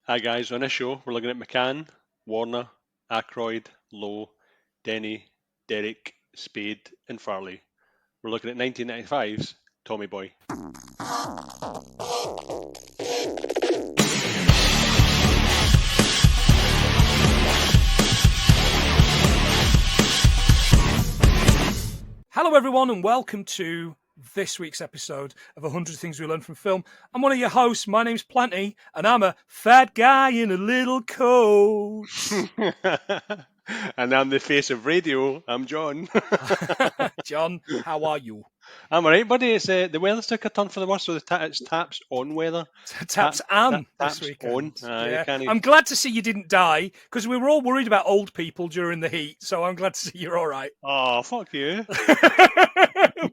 Hi guys, on this show we're looking at McCann, Warner, Aykroyd, Lowe, Denny, Derek, Spade and Farley. We're looking at 1995's Tommy Boy. Hello everyone and welcome to this week's episode of 100 Things We Learned from Film. I'm one of your hosts, my name's Plenty, and I'm a fat guy in a little coat. And I'm the face of radio, I'm John. John, how are you? I'm alright, buddy. It's the weather's took a turn for the worse, so it's taps on weather. Taps this weekend. Yeah. I'm glad to see you didn't die, because we were all worried about old people during the heat, so I'm glad to see you're all right. Oh, fuck you.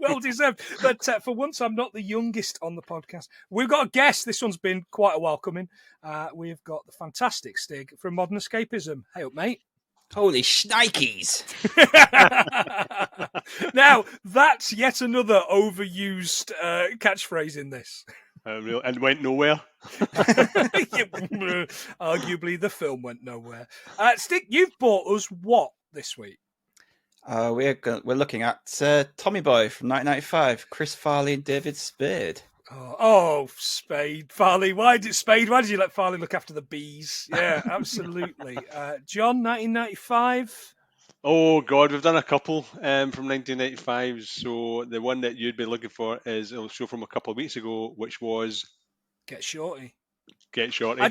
Well deserved. But for once, I'm not the youngest on the podcast. We've got a guest. This one's been quite a welcoming. We've got the fantastic Stig from Modern Escapism. Hey up, mate. Holy shnikes. Now, that's yet another overused catchphrase in this. And went nowhere. Arguably, the film went nowhere. Stig, you've bought us what this week? We're looking at Tommy Boy from 1995, Chris Farley and David Spade. Oh, Spade, Farley. Why did you let Farley look after the bees? Yeah, absolutely. John, 1995. Oh God, we've done a couple from 1995. So the one that you'd be looking for is a show from a couple of weeks ago, which was Get Shorty. I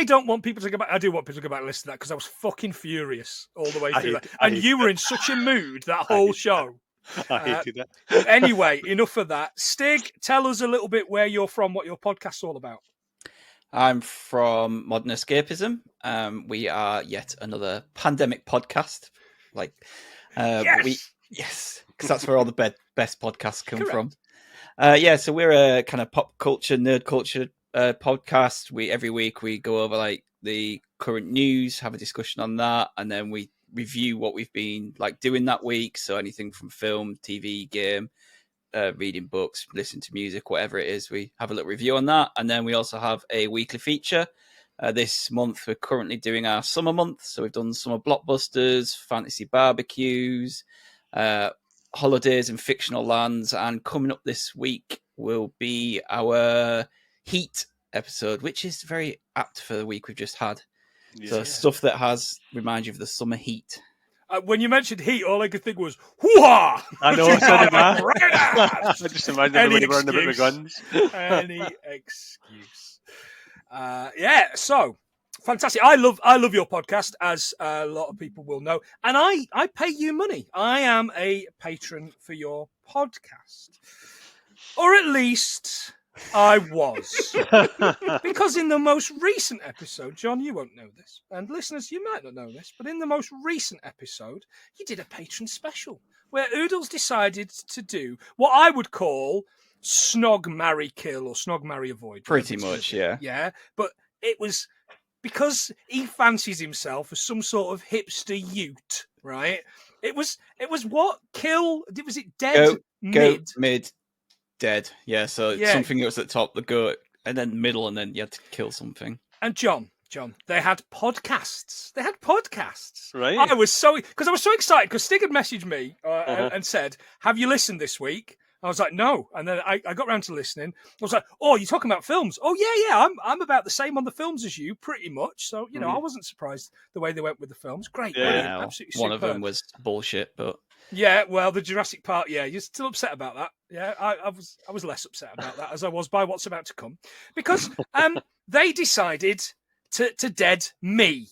don't want people to go back. I do want people to go back and listen to that because I was fucking furious all the way through that. And you were in such a mood that whole show. I hated it. Anyway, enough of that. Stig, tell us a little bit where you're from, what your podcast's all about. I'm from Modern Escapism. We are yet another pandemic podcast. Yes, because that's where all the best podcasts come Correct. from. So we're a kind of pop culture, nerd culture podcast. Every week we go over like the current news, have a discussion on that, and then we review what we've been like doing that week. So anything from film, TV, game, reading books, listening to music, whatever it is, we have a little review on that. And then we also have a weekly feature. This month we're currently doing our summer month, so we've done summer blockbusters, fantasy barbecues, holidays in fictional lands, and coming up this week will be our Heat episode, which is very apt for the week we've just had. Yeah. So stuff that reminds you of the summer heat. When you mentioned heat, all I could think was hoo-ha! I know, so did I. I just imagined everybody running about with guns. Any excuse. So fantastic. I love your podcast, as a lot of people will know. And I pay you money. I am a patron for your podcast. Or at least I was. Because in the most recent episode, John, you won't know this, and listeners, you might not know this, but in the most recent episode, you did a patron special where Oodles decided to do what I would call snog, marry, kill, or snog, marry, avoid. Pretty much, yeah. Yeah, but it was because he fancies himself as some sort of hipster ute, right? It was what? Kill? Was it dead? Go mid. Dead, yeah. So something that was at the top, the goat, and then middle, and then you had to kill something. And John, they had podcasts. Right. I was so excited because Stig had messaged me and said, "Have you listened this week?" I was like, "No," and then I got around to listening. I was like, "Oh, you're talking about films? Oh yeah. I'm about the same on the films as you, pretty much." So I wasn't surprised the way they went with the films. Great, brilliant, absolutely one superb. of them was bullshit, but. Yeah, well, the Jurassic Park, you're still upset about that. Yeah, I was less upset about that as I was by what's about to come. Because they decided to dead me.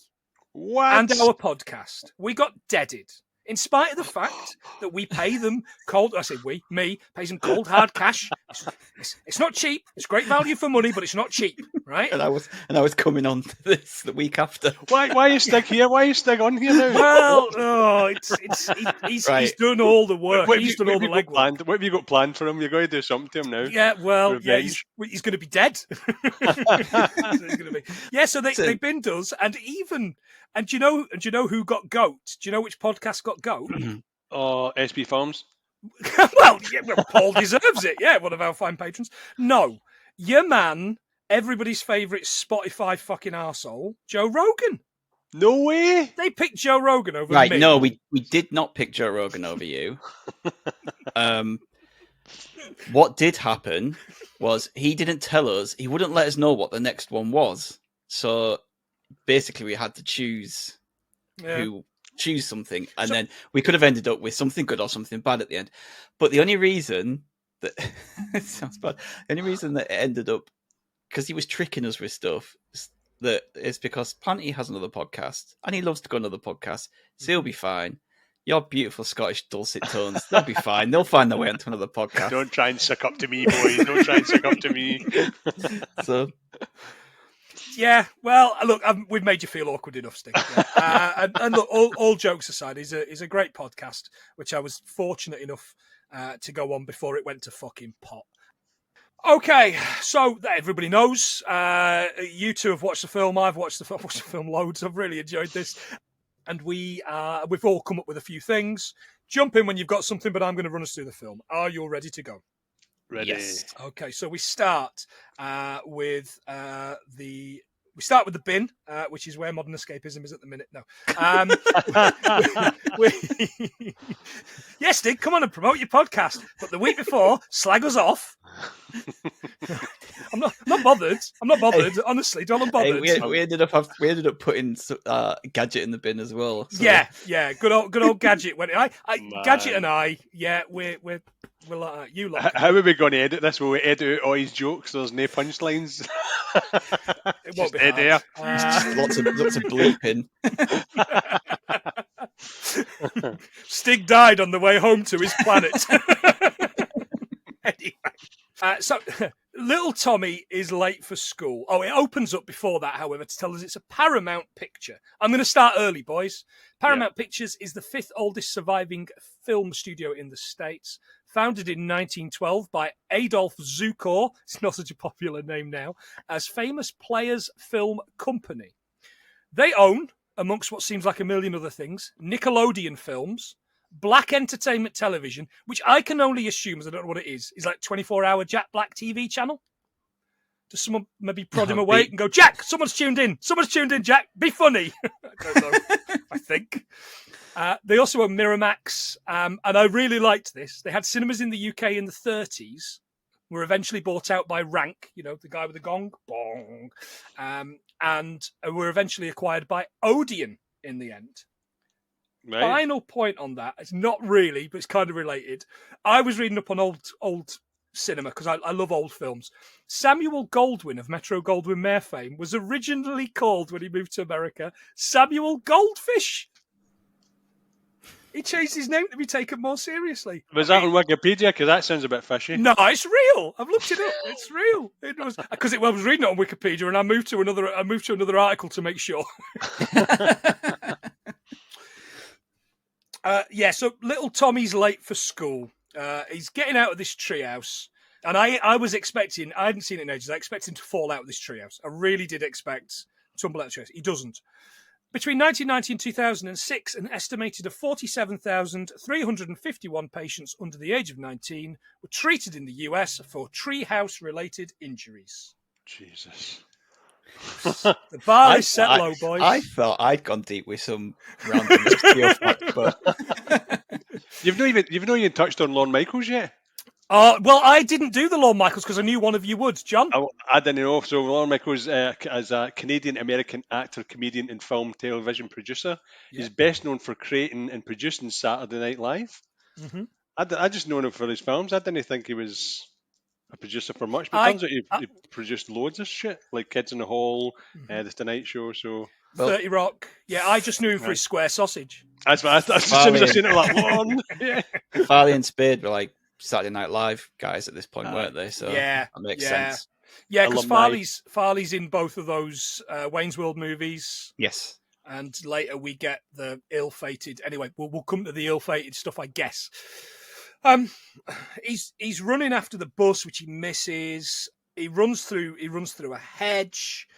What? And our podcast. We got deaded. In spite of the fact that we pay them cold, I say me, pays them cold hard cash. It's not cheap. It's great value for money, but it's not cheap, right? And I was coming on to this the week after. Why are you Stig here? Why are you Stig on here now? Well, he's done all the work. He's done all the legwork. What have you got planned for him? You're going to do something to him now. Yeah, well, he's going to be dead. So they binned us, and do you know who got goat? Do you know which podcast got goat? SB Farms. Well, Paul deserves it. Yeah, one of our fine patrons. No, your man everybody's favourite Spotify fucking arsehole, Joe Rogan. No way. They picked Joe Rogan over Right, me. no, we did not pick Joe Rogan over you. What did happen was he didn't tell us, he wouldn't let us know what the next one was. So basically we had to choose something, and then we could have ended up with something good or something bad at the end. But the only reason that it sounds bad, the only reason that it ended up, because he was tricking us with stuff, that is because Panty has another podcast and he loves to go on other podcasts, so he'll be fine. Your beautiful Scottish dulcet tones, they'll be fine. They'll find their way onto another podcast. Don't try and suck up to me, boys. Don't try and suck up to me. So, yeah, well, look, we've made you feel awkward enough, Stig. Yeah. And look, all jokes aside, is a great podcast, which I was fortunate enough to go on before it went to fucking pot. Okay, so everybody knows. You two have watched the film. I've watched the film loads. I've really enjoyed this. And we've all come up with a few things. Jump in when you've got something, but I'm going to run us through the film. Are you all ready to go? Ready. yes. Okay, so we start with we start with the bin, which is where Modern Escapism is at the minute. No. Yes, Stig, come on and promote your podcast. But the week before, slag us off. I'm not bothered. Hey, honestly, don't bother. Hey, we ended up putting Gadget in the bin as well. So. Yeah. Good old Gadget. When Gadget and I, we're like that. You like. How are we going to edit this? Will we edit out all his jokes? There's no punchlines. It won't be hard. Lots of bleeping. Stig died on the way home to his planet. Anyway, so little Tommy is late for school. Oh, it opens up before that, however, to tell us it's a Paramount picture. I'm going to start early, boys. Paramount Pictures is the 5th oldest surviving film studio in the States. Founded in 1912 by Adolf Zukor, it's not such a popular name now, as Famous Players Film Company. They own, amongst what seems like a million other things, Nickelodeon Films, Black Entertainment Television, which I can only assume, as I don't know what it is like 24-hour Jack Black TV channel? Does someone maybe prod him awake and go, Jack, someone's tuned in, Jack, be funny. I don't know, I think. They also own Miramax, and I really liked this. They had cinemas in the UK in the 30s, were eventually bought out by Rank, the guy with the gong, bong, and were eventually acquired by Odeon in the end. Right. Final point on that, it's not really, but it's kind of related. I was reading up on old cinema because I love old films. Samuel Goldwyn of Metro-Goldwyn-Mayer fame was originally called, when he moved to America, Samuel Goldfish. He changed his name to be taken more seriously. Was that on Wikipedia? Because that sounds a bit fishy. No, it's real. I've looked it up. It's real. It was because I was reading it on Wikipedia, and I moved to another article to make sure. So little Tommy's late for school. He's getting out of this treehouse, and I was expecting. I hadn't seen it in ages. I expected him to fall out of this treehouse. I really did expect tumble out of the treehouse. He doesn't. Between 1990 and 2006, an estimated of 47,351 patients under the age of 19 were treated in the US for treehouse-related injuries. Jesus. The bar is set low, boys. I thought I'd gone deep with some random obscure facts, but you've not even touched on Lorne Michaels yet. Well, I didn't do the Lorne Michaels because I knew one of you would, John. I didn't know. So Lorne Michaels, as a Canadian-American actor, comedian, and film television producer, he's best known for creating and producing Saturday Night Live. Mm-hmm. I just known him for his films. I didn't think he was a producer for much, but turns out he produced loads of shit, like Kids in the Hall, The Tonight Show. So 30 Rock. Yeah, I just knew him for his square sausage. That's what I thought. As soon as I seen it, I'm like, Lorne. Farley and Spade were like Saturday Night Live guys at this point, weren't they? So that makes sense. Yeah, because Farley's in both of those Wayne's World movies. Yes. And later we get the ill-fated. Anyway, we'll come to the ill-fated stuff, I guess. He's running after the bus, which he misses. He runs through a hedge.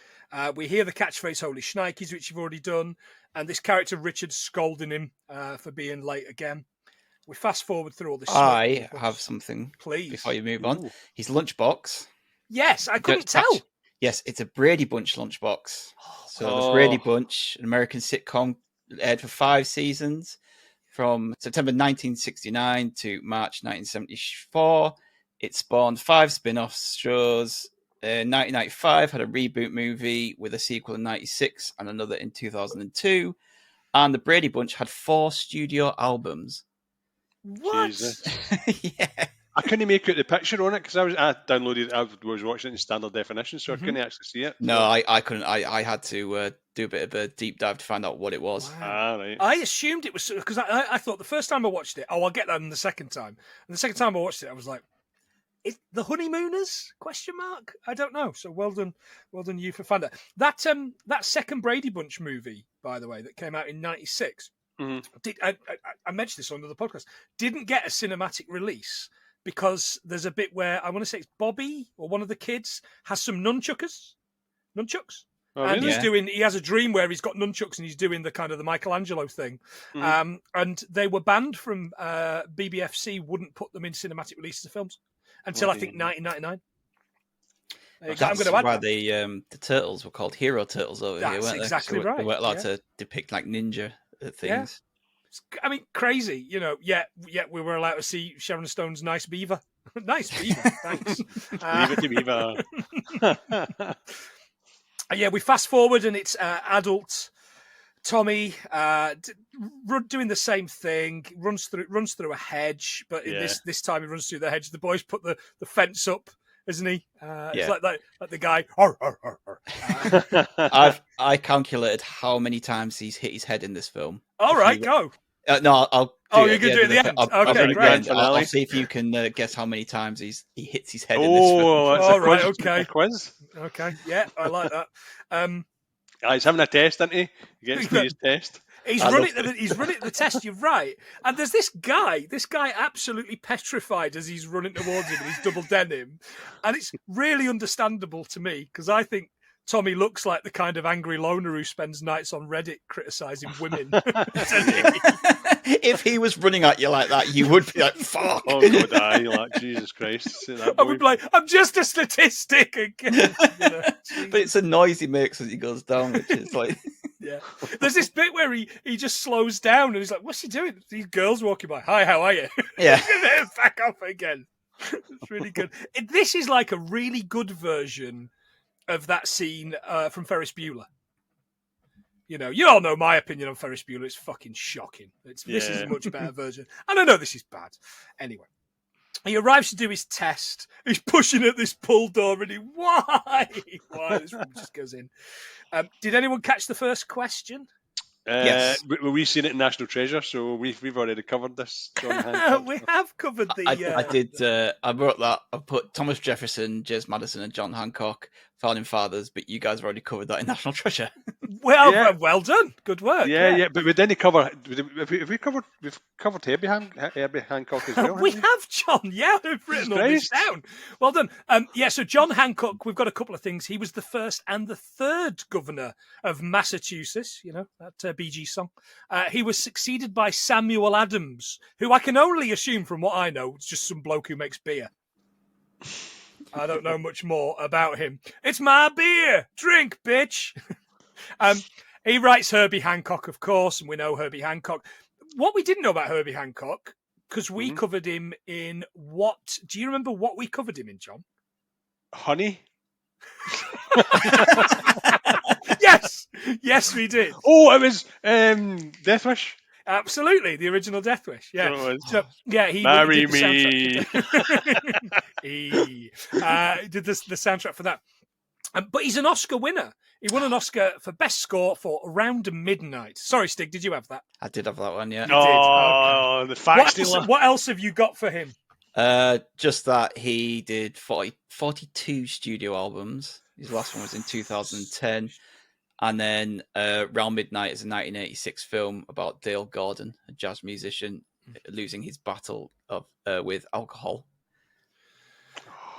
We hear the catchphrase "Holy shnikes," which you've already done, and this character Richard scolding him for being late again. We fast forward through all this. I have something, please, before you move on. His lunchbox. Yes, I couldn't tell. Yes, it's a Brady Bunch lunchbox. So the Brady Bunch, an American sitcom, aired for 5 seasons from September 1969 to March 1974. It spawned 5 spin-off shows. 1995 had a reboot movie with a sequel in 96 and another in 2002. And the Brady Bunch had 4 studio albums. What? Jesus. Yeah. I couldn't make out the picture on it because I downloaded it. I was watching it in standard definition, so I couldn't actually see it. No, so. I couldn't. I had to do a bit of a deep dive to find out what it was. Wow. Right. I assumed it was because I thought the first time I watched it, I'll get that in the second time. And the second time I watched it, I was like, "Is the Honeymooners?" ? I don't know. So well done you for finding that. That second Brady Bunch movie, by the way, that came out in '96. I mentioned this on the podcast. Didn't get a cinematic release because there's a bit where I want to say it's Bobby or one of the kids has some nunchucks. Oh, And really? he has a dream where he's got nunchucks and he's doing the kind of the Michelangelo thing. And they were banned from BBFC, wouldn't put them in cinematic releases of films until I think 1999. That's why the turtles were called hero turtles over here, weren't they? Exactly right. They weren't allowed to depict like ninja things. I mean, crazy, Yet we were allowed to see Sharon Stone's nice beaver. Nice beaver, thanks. Leave it to Beaver. Yeah, we fast forward and it's adult Tommy doing the same thing. Runs through a hedge, but in this time he runs through the hedge. The boys put the fence up, isn't he? It's like the guy. I calculated how many times he's hit his head in this film. All right, go. No, I'll. You're gonna do it at the end. Okay, great. I'll see if you can guess how many times he hits his head in this film. That's all a right, quiz. okay. A quiz. Okay, yeah, I like that. He's having a test, isn't he? He gets through his test. He's running the test. You're right. And there's this guy absolutely petrified as he's running towards him in his double denim, and it's really understandable to me because I think Tommy looks like the kind of angry loner who spends nights on Reddit criticizing women. If he was running at you like that, you would be like, "Fuck!" Oh God, you're like, Jesus Christ! I would be like, "I'm just a statistic." Again, But it's a noise he makes as he goes down, which is like, yeah. There's this bit where he just slows down and he's like, "What's he doing?" These girls walking by. "Hi, how are you?" Yeah. Back off again. It's really good. This is like a really good version of that scene from Ferris Bueller. You all know my opinion on Ferris Bueller. It's fucking shocking. This is a much better version. And I know this is bad. Anyway, he arrives to do his test. He's pushing at this pull door and why? This one just goes in. Did anyone catch the first question? Yes. We've seen it in National Treasure, so we've already covered this. John Hancock. We have covered the... I did. I wrote that. I put Thomas Jefferson, James Madison, and John Hancock, Founding Fathers, but you guys have already covered that in National Treasure. Well done. Good work. Yeah, but we didn't cover. We've covered Herbie Hancock as well. We have, John. Yeah, we've written all this down. Well done. So John Hancock, we've got a couple of things. He was the first and the third governor of Massachusetts. That Bee Gees song. He was succeeded by Samuel Adams, who I can only assume from what I know, it's just some bloke who makes beer. I don't know much more about him. It's my beer. Drink, bitch. He writes Herbie Hancock, of course, and we know Herbie Hancock. What we didn't know about Herbie Hancock, because we covered him in what? Do you remember what we covered him in, John? Honey? Yes, we did. Oh, it was Death Wish. Absolutely, the original Death Wish. Yeah, he marry did me. He did the soundtrack for that. But he's an Oscar winner. He won an Oscar for Best Score for Around Midnight. Sorry, Stig, did you have that? I did have that one, yeah. You did. The fact stealer. What else have you got for him? Just that he did 42 studio albums. His last one was in 2010. And then Round Midnight is a 1986 film about Dale Gordon, a jazz musician, losing his battle with alcohol.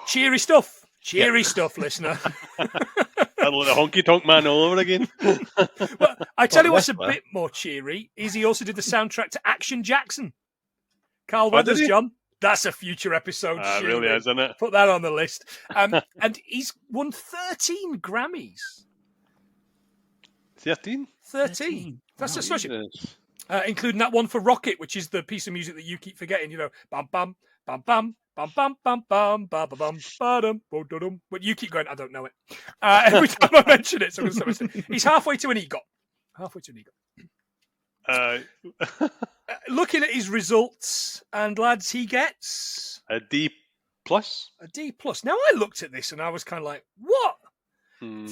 Cheery stuff. Cheery stuff, listener. The honky tonk man all over again. Well, I tell you what's a bit more cheery is he also did the soundtrack to Action Jackson. Carl Weathers, John. That's a future episode. It really is, isn't it? Put that on the list. And he's won 13 Grammys. 13? 13. That's astonishing. Jesus. Including that one for Rocket, which is the piece of music that you keep forgetting. You know, bam, bam, bam, bam, bam, bam, bam, bam, bam, bam, bam, bam, but you keep going, I don't know it. Every time I mention it, so I'm going to say he's halfway to an EGOT. Looking at his results, and lads, he gets a D+. A D+. Now, I looked at this and I was kind of like, what?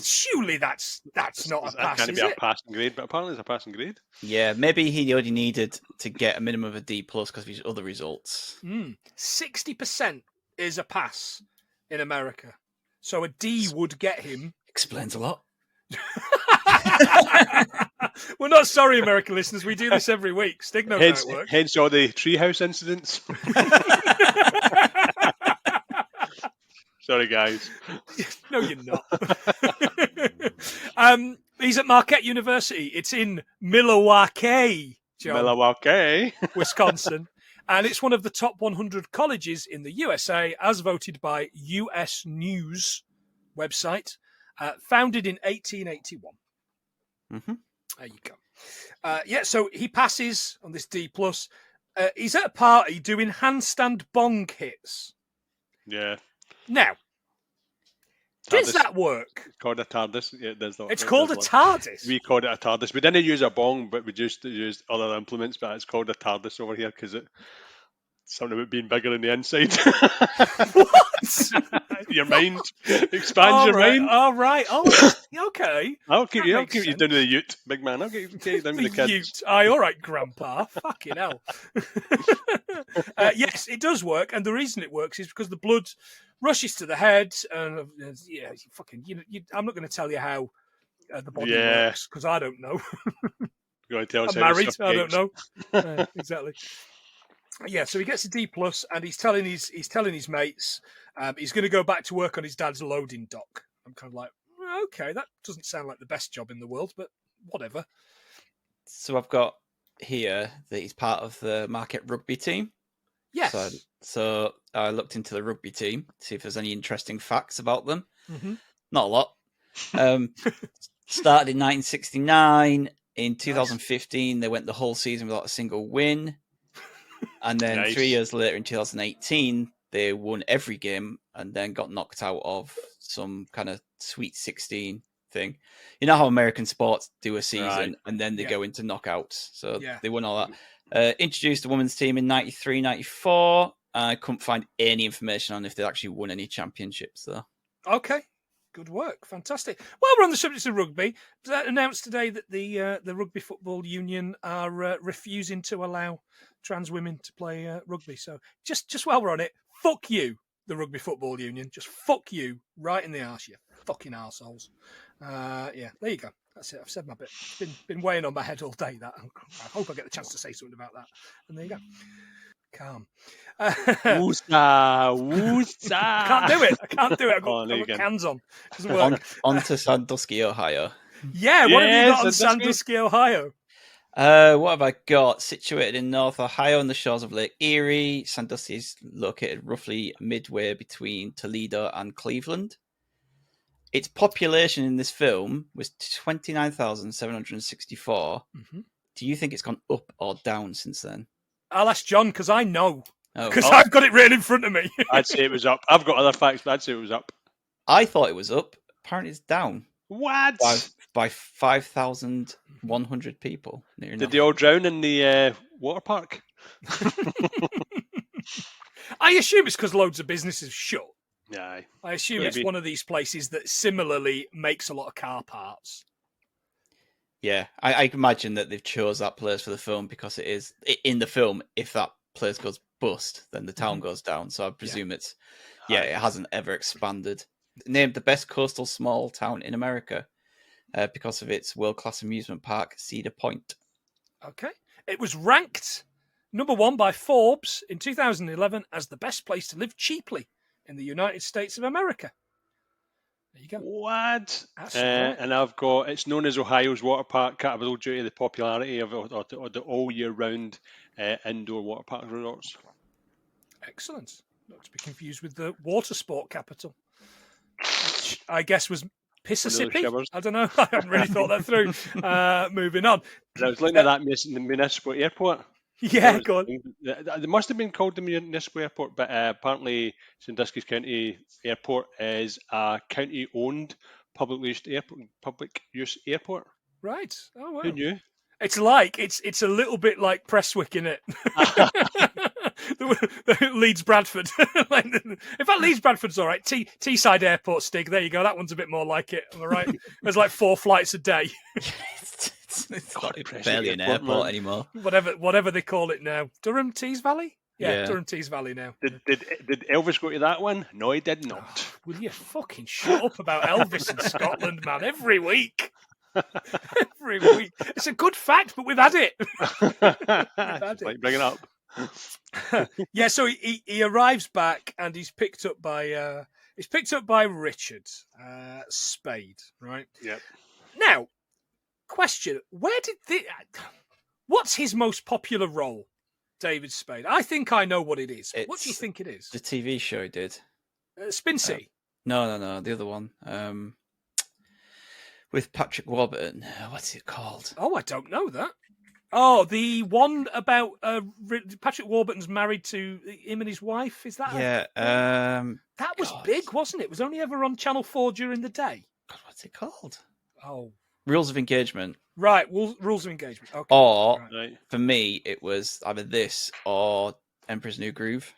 Surely that's not a pass, That can't be a passing grade, but apparently it's a passing grade. Yeah, maybe he only needed to get a minimum of a D+ because of his other results. 60% is a pass in America. So a D would get him. Explains a lot. We're not sorry, American listeners. We do this every week. Stig knows how it works. Hence all the treehouse incidents. Sorry, guys. No, you're not. He's at Marquette University. It's in Milwaukee, Wisconsin. And it's one of the top 100 colleges in the USA, as voted by US News website, founded in 1881. Mm-hmm. There you go. So he passes on this D+. He's at a party doing handstand bong hits. Yeah. Now, does that work? It's called a TARDIS. Yeah, it's called a TARDIS. We called it a TARDIS. We didn't use a bong, but we just used other implements. But it's called a TARDIS over here because it's something about being bigger on the inside. What? Your mind expands your mind. All right. Oh, okay. I'll keep you down to the ute, big man. I'll get you down to the kids. Ute. Aye, all right, Grandpa. Fucking hell. Yes, it does work, and the reason it works is because the blood rushes to the head, and I'm not going to tell you how the body works because I don't know. You're going to tell us I'm married. I don't know. Exactly. Yeah, so he gets a D+, and he's telling his mates he's going to go back to work on his dad's loading dock. I'm kind of like, okay, that doesn't sound like the best job in the world, but whatever. So I've got here that he's part of the Marquette rugby team. Yes. So I looked into the rugby team to see if there's any interesting facts about them. Mm-hmm. Not a lot. Started in 1969. In 2015, they went the whole season without a single win. And then 3 years later, in 2018, they won every game and then got knocked out of some kind of Sweet 16 thing. You know how American sports do a season and then they go into knockouts. So they won all that. Introduced the women's team in 93, 94. I couldn't find any information on if they actually won any championships, though. Okay. Good work. Fantastic. While we're on the subject of rugby, announced today that the Rugby Football Union are refusing to allow trans women to play rugby. So just while we're on it, fuck you, the Rugby Football Union. Just fuck you right in the arse, you fucking arseholes. There you go. That's it. I've said my bit. It's been weighing on my head all day, that. I hope I get the chance to say something about that. And there you go. Calm. Woosa. I can't do it. I've got cans on. Doesn't work. On to Sandusky, Ohio. Yeah, what have you got on Sandusky, Ohio? What have I got? Situated in North Ohio on the shores of Lake Erie, Sandusky is located roughly midway between Toledo and Cleveland. Its population in this film was 29,764. Mm-hmm. Do you think it's gone up or down since then? I'll ask John because I know. Because I've got it written in front of me. I'd say it was up. I've got other facts, but I'd say it was up. I thought it was up. Apparently it's down. What? By 5,100 people. Did they all drown in the water park? I assume it's because loads of businesses shut. Yeah. I assume it's one of these places that similarly makes a lot of car parts. Yeah, I imagine that they've chose that place for the film because it is in the film. If that place goes bust, then the town goes down. So I presume it hasn't ever expanded. Named the best coastal small town in America because of its world-class amusement park, Cedar Point. Okay, it was ranked number 1 by Forbes in 2011 as the best place to live cheaply in the United States of America. There you go. What? Right. And I've got, it's known as Ohio's water park capital due to the popularity of the all-year-round indoor water park resorts. Excellent. Not to be confused with the water sport capital, which I guess was Mississippi. I don't know. I haven't really thought that through. Moving on. I was looking at that municipal airport. Yeah, go on. They must have been called the municipal airport, but apparently Sandusky County Airport is a county-owned public use airport. Right. Oh wow. Who knew? It's a little bit like Prestwick, isn't it? The Leeds Bradford. In fact, Leeds Bradford's all right. Teesside Airport, Stig. There you go. That one's a bit more like it. Am I right? There's like 4 flights a day. It's not barely an airport anymore. Whatever they call it now. Durham Tees Valley? Yeah, Durham Tees Valley now. Did Elvis go to that one? No, he did not. Oh, will you fucking shut up about Elvis in Scotland, man? Every week. Every week. It's a good fact, but we've had it. Like, bring it up. Yeah, so he arrives back and he's picked up by Richard Spade, right? Yep. Now, question: what's his most popular role, David Spade? I think I know what it is. What do you think it is? The TV show did. Spincy. No, the other one. With Patrick Warburton. What's it called? Oh, I don't know that. Oh, the one about Patrick Warburton's married to him and his wife. Is that? Yeah. That was big, wasn't it? It was only ever on Channel 4 during the day. God, what's it called? Oh, Rules of Engagement. Right, Rules of Engagement. Okay. Or right. For me, it was either this or Emperor's New Groove.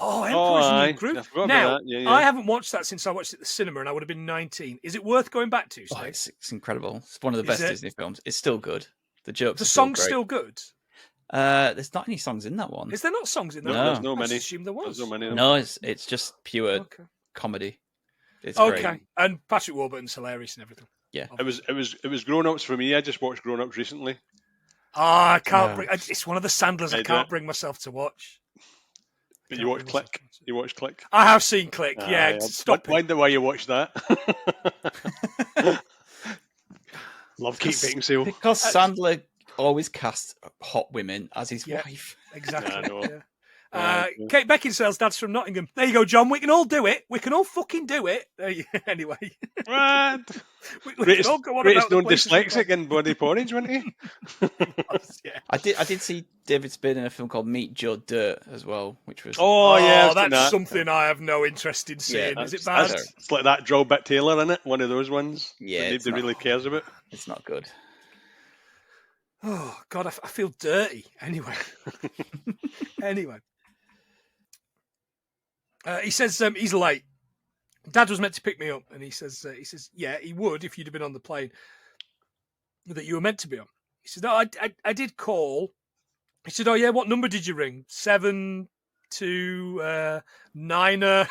Oh, Emperor's New Groove. Now, yeah. I haven't watched that since I watched it at the cinema, and I would have been 19. Is it worth going back to? Oh, it's incredible. It's one of the best Disney films. It's still good. The jokes. The song's still good. There's not any songs in that one. Is there not songs in that? No, there's no many. I assumed there was. There's no many. No, it's just pure comedy. It's okay. Great. And Patrick Warburton's hilarious and everything. Yeah. It was Grown Ups for me. I just watched Grown Ups recently. I can't bring. It's one of the Sandlers I can't bring myself to watch. But you watch Click. You watch Click. I have seen Click. Yeah. Stop it. Wonder why you watch that. Love Kate Beckinsale. Because Sandler always casts hot women as his wife. Exactly. Kate Beckinsale's dad's from Nottingham. There you go, John. We can all do it. We can all fucking do it. Anyway. What? we can all go on greatest about known dyslexic in Bloody Porridge, wasn't he? I did see David Spade in a film called Meet Joe Dirt as well, which was... that's something I have no interest in seeing. Is it bad? It's like that Joel Bit Taylor, isn't it? One of those ones. Yeah. That nobody really cares about. It's not good. Oh, God, I feel dirty. Anyway. He says he's late. Dad was meant to pick me up, and he says, yeah, he would if you'd have been on the plane that you were meant to be on. He said, no, I did call. He said, oh yeah, what number did you ring? 7 to 9er.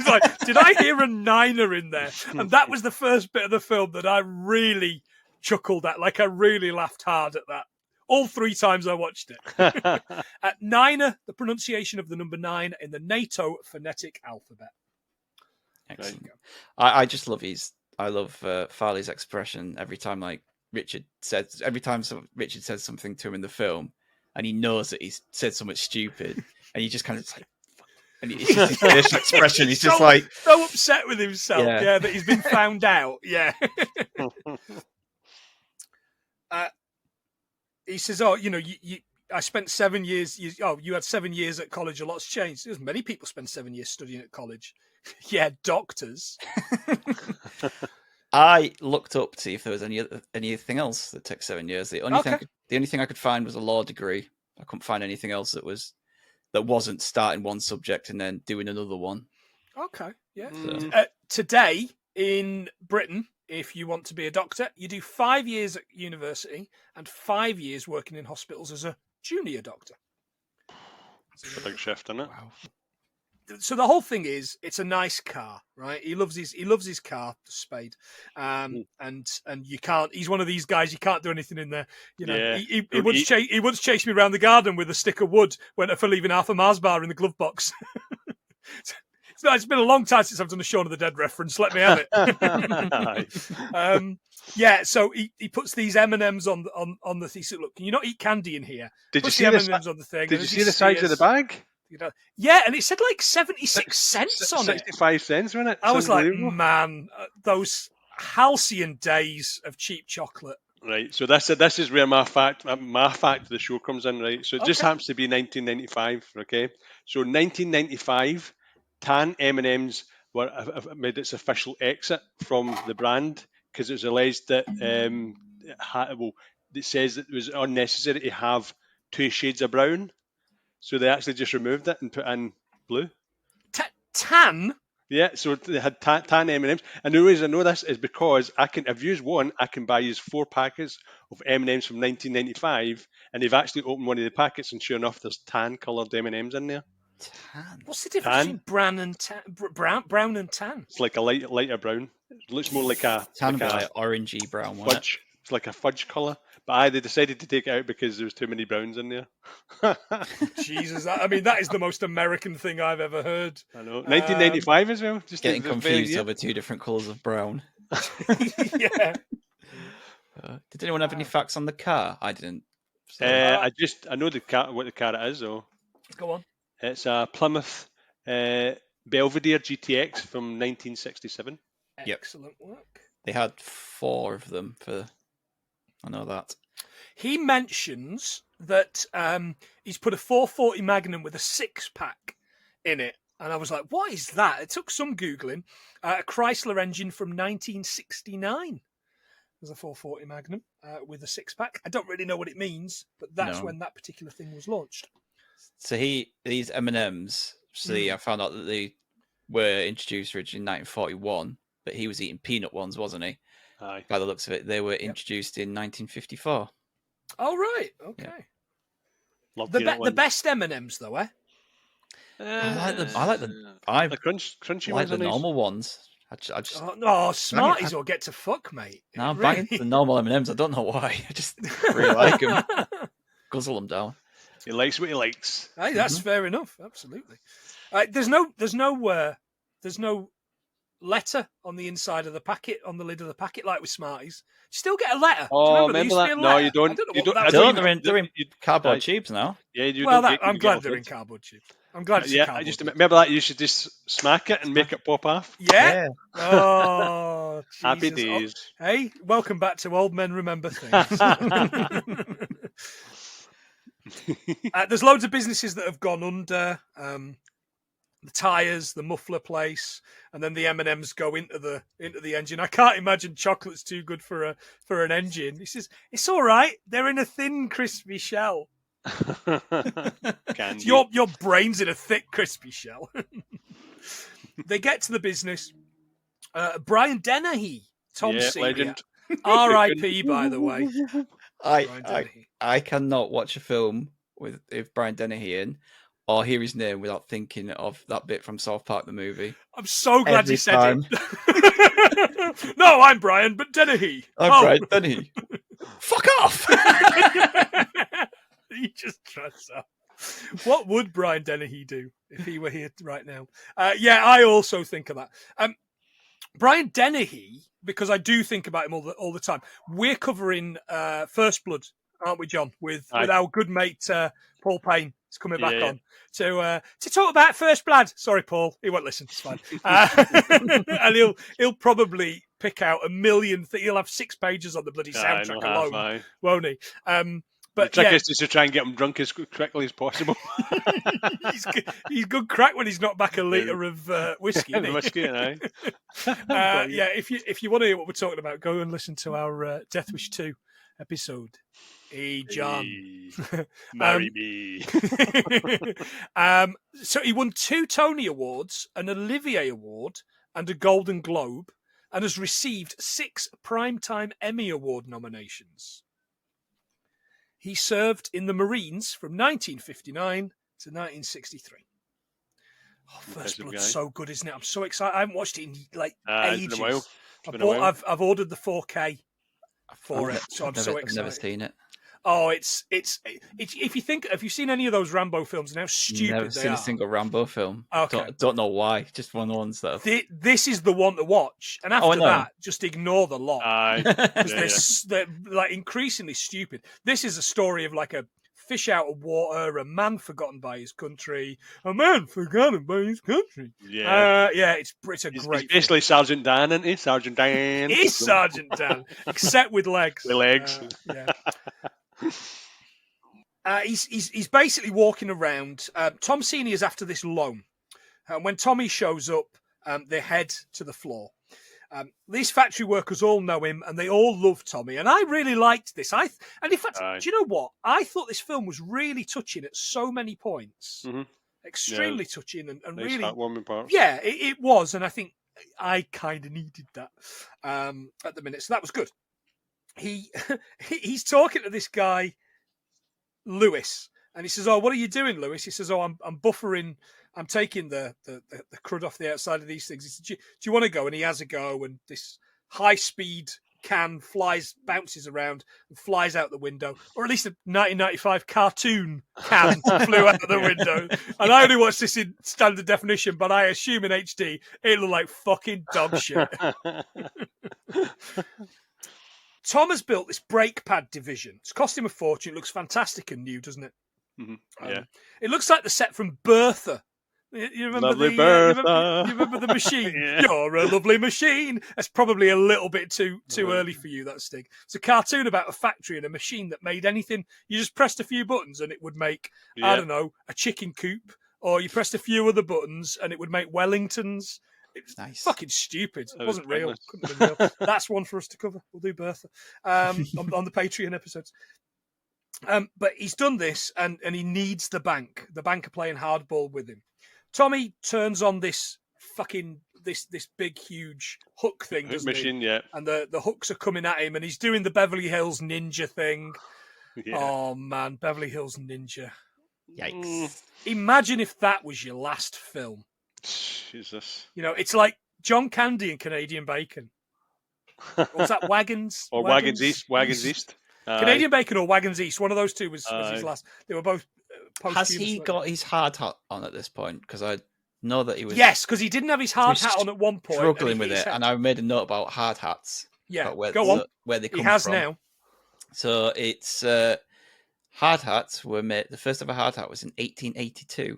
Like, did I hear a 9er in there? And that was the first bit of the film that I really chuckled at. Like, I really laughed hard at that. All 3 times I watched it. At 9er, the pronunciation of the number 9 in the NATO phonetic alphabet. Excellent. I just love I love Farley's expression every time Richard says something to him in the film, and he knows that he's said something stupid, and he just kind of like, and it's just his facial expression. He's just so upset with himself, that he's been found out. Yeah. He says, "Oh, I spent 7 years. You had 7 years at college. A lot's changed. There's many people spend 7 years studying at college. Yeah, doctors." I looked up to see if there was anything else that took 7 years. The only thing I could find was a law degree. I couldn't find anything else that wasn't starting one subject and then doing another one. Okay, yeah. So. Today in Britain, if you want to be a doctor, you do 5 years at university and 5 years working in hospitals as a junior doctor. It's a big shift, isn't it? Wow. So the whole thing is, it's a nice car, right? He loves his car, Spade, and you can't. He's one of these guys. You can't do anything in there. He once chased me around the garden with a stick of wood for leaving half a Mars bar in the glove box. It's been a long time since I've done a Shaun of the Dead reference. Let me have it. So he puts these M&Ms on the thing. Look, can you not eat candy in here? Did you see the M&Ms on the thing? Did you see the size of the bag? Yeah, and it said like 76 cents on it. 65 cents, wasn't it? I was like, man, those halcyon days of cheap chocolate. Right, so this is where my fact of the show comes in, right? So it just happens to be 1995, okay? So 1995, tan M&Ms have made its official exit from the brand because it was alleged that it says that it was unnecessary to have 2 shades of brown, so they actually just removed it and put in blue. Tan? Yeah, so they had tan M&Ms, and the reason I know this is because if you use one, I can buy you 4 packets of M&Ms from 1995, and they've actually opened one of the packets, and sure enough, there's tan-coloured M&Ms in there. Tan. What's the difference between brown and tan? Brown and tan. It's like a lighter brown. It looks more like a tan, like orangey brown one. Fudge. It's like a fudge colour. But they decided to take it out because there was too many browns in there. Jesus, that is the most American thing I've ever heard. I know. 1995 as well. Just getting confused over 2 different colours of brown. Yeah. Did anyone have any facts on the car? I didn't. So. I know what the car it is though. Go on. It's a Plymouth Belvedere GTX from 1967. Excellent work. They had 4 of them I know that. He mentions that he's put a 440 Magnum with a 6-pack in it. And I was like, what is that? It took some Googling. A Chrysler engine from 1969. There's a 440 Magnum with a 6-pack. I don't really know what it means, but that's when that particular thing was launched. So these M&Ms, I found out that they were introduced originally in 1941, but he was eating peanut ones, wasn't he? Aye. By the looks of it, they were introduced in 1954. Oh, right. Okay. Yeah. The best M&Ms, though, eh? I like the crunchy like ones. The normal ones. I just Smarties will get to fuck, mate. No, I'm banging the normal M&Ms. I don't know why. I just really like them. Guzzle them down. He likes what he likes. Hey, that's fair enough. Absolutely. There's no letter on the inside of the packet, on the lid of the packet, like with Smarties. You still get a letter. Oh, remember that? No, you don't. They're in cardboard tubes now. Yeah, you well, I'm glad they're in cardboard tubes. I'm glad it's I just remember that. You should just smack it and make it pop off. Yeah. Oh, happy days. Hey, welcome back to Old Men Remember Things. There's loads of businesses that have gone under. The tyres, the muffler place, and then the M&Ms go into the engine. I can't imagine chocolate's too good for an engine. He says it's all right. They're in a thin, crispy shell. Your brain's in a thick, crispy shell. They get to the business. Brian Dennehy, Tom Senior, R.I.P. By the way. I cannot watch a film with Brian Dennehy in or hear his name without thinking of that bit from South Park the movie. I'm so glad you said it. No, I'm Brian, but Dennehy. Brian Dennehy. Fuck off! You just trust that. What would Brian Dennehy do if he were here right now? I also think of that. Brian Dennehy, because I do think about him all the time. We're covering First Blood, aren't we, John? With our good mate Paul Payne. He's coming back on to talk about First Blood. Sorry, Paul, he won't listen. It's fine. And he'll probably pick out a million things. He'll have 6 pages on the bloody soundtrack alone, won't he? But the trick is just to try and get him drunk as quickly as possible. he's good crack when he's not back a litre of whiskey. Whiskey, if you want to hear what we're talking about, go and listen to our Death Wish 2 episode. Hey, John. Hey, marry me. So he won 2 Tony Awards, an Olivier Award, and a Golden Globe, and has received 6 Primetime Emmy Award nominations. He served in the Marines from 1959 to 1963. Oh, First Blood's so good, isn't it? I'm so excited. I haven't watched it in ages. I've ordered the 4K for it, so I'm so excited. I've never seen it. Oh, it's if you think, have you seen any of those Rambo films and how stupid they are? Never seen a single Rambo film. Okay. Don't know why. Just one of the ones that. This is the one to watch, and after that, just ignore the lot. They're like increasingly stupid. This is a story of like a fish out of water, a man forgotten by his country, a man forgotten by his country. Yeah, it's a great. He's basically Sergeant Dan, isn't he? Sergeant Dan. He's Sergeant Dan, except with legs. With legs. He's basically walking around. Tom Senior is after this loan. When Tommy shows up, they head to the floor. These factory workers all know him, and they all love Tommy. And I really liked this. And in fact, do you know what? I thought this film was really touching at so many points. Mm-hmm. Extremely touching and nice really heartwarming parts. Yeah, it was, and I think I kind of needed that at the minute. So that was good. He's talking to this guy, Lewis, and he says, "Oh, what are you doing, Lewis?" He says, "Oh, I'm buffering. I'm taking the crud off the outside of these things." He said, do you want to go? And he has a go, and this high-speed can bounces around and flies out the window, or at least a 1995 cartoon can flew out the window. And I only watched this in standard definition, but I assume in HD it looked like fucking dog shit. Tom has built this brake pad division. It's cost him a fortune. It looks fantastic and new, doesn't it? Mm-hmm. Yeah. It looks like the set from Bertha. You remember lovely Bertha. You remember the machine? Yeah. You're a lovely machine. That's probably a little bit too early for you, that Stig. It's a cartoon about a factory and a machine that made anything. You just pressed a few buttons and it would make, I don't know, a chicken coop. Or you pressed a few other buttons and it would make Wellingtons. It was nice. Fucking stupid. It wasn't real. Couldn't have been real. That's one for us to cover. We'll do Bertha on the Patreon episodes. But he's done this and he needs the bank. The bank are playing hardball with him. Tommy turns on this fucking this big huge hook thing, doesn't machine, he? yeah. And the hooks are coming at him, and he's doing the Beverly Hills Ninja thing. Yeah. Oh man, Beverly Hills Ninja! Yikes! Imagine if that was your last film. Jesus. You know, it's like John Candy and Canadian Bacon. What was that? Wagons? Or Wagons East. Wagons East. Canadian Bacon or Wagons East. One of those two was his last. They were both. Has he got his hard hat on at this point? Because I know that he was. Yes, because he didn't have his hard hat on at one point. Struggling with it, and I made a note about hard hats. Yeah, go on. Where they come from. He has now. So it's hard hats were made. The first ever hard hat was in 1882.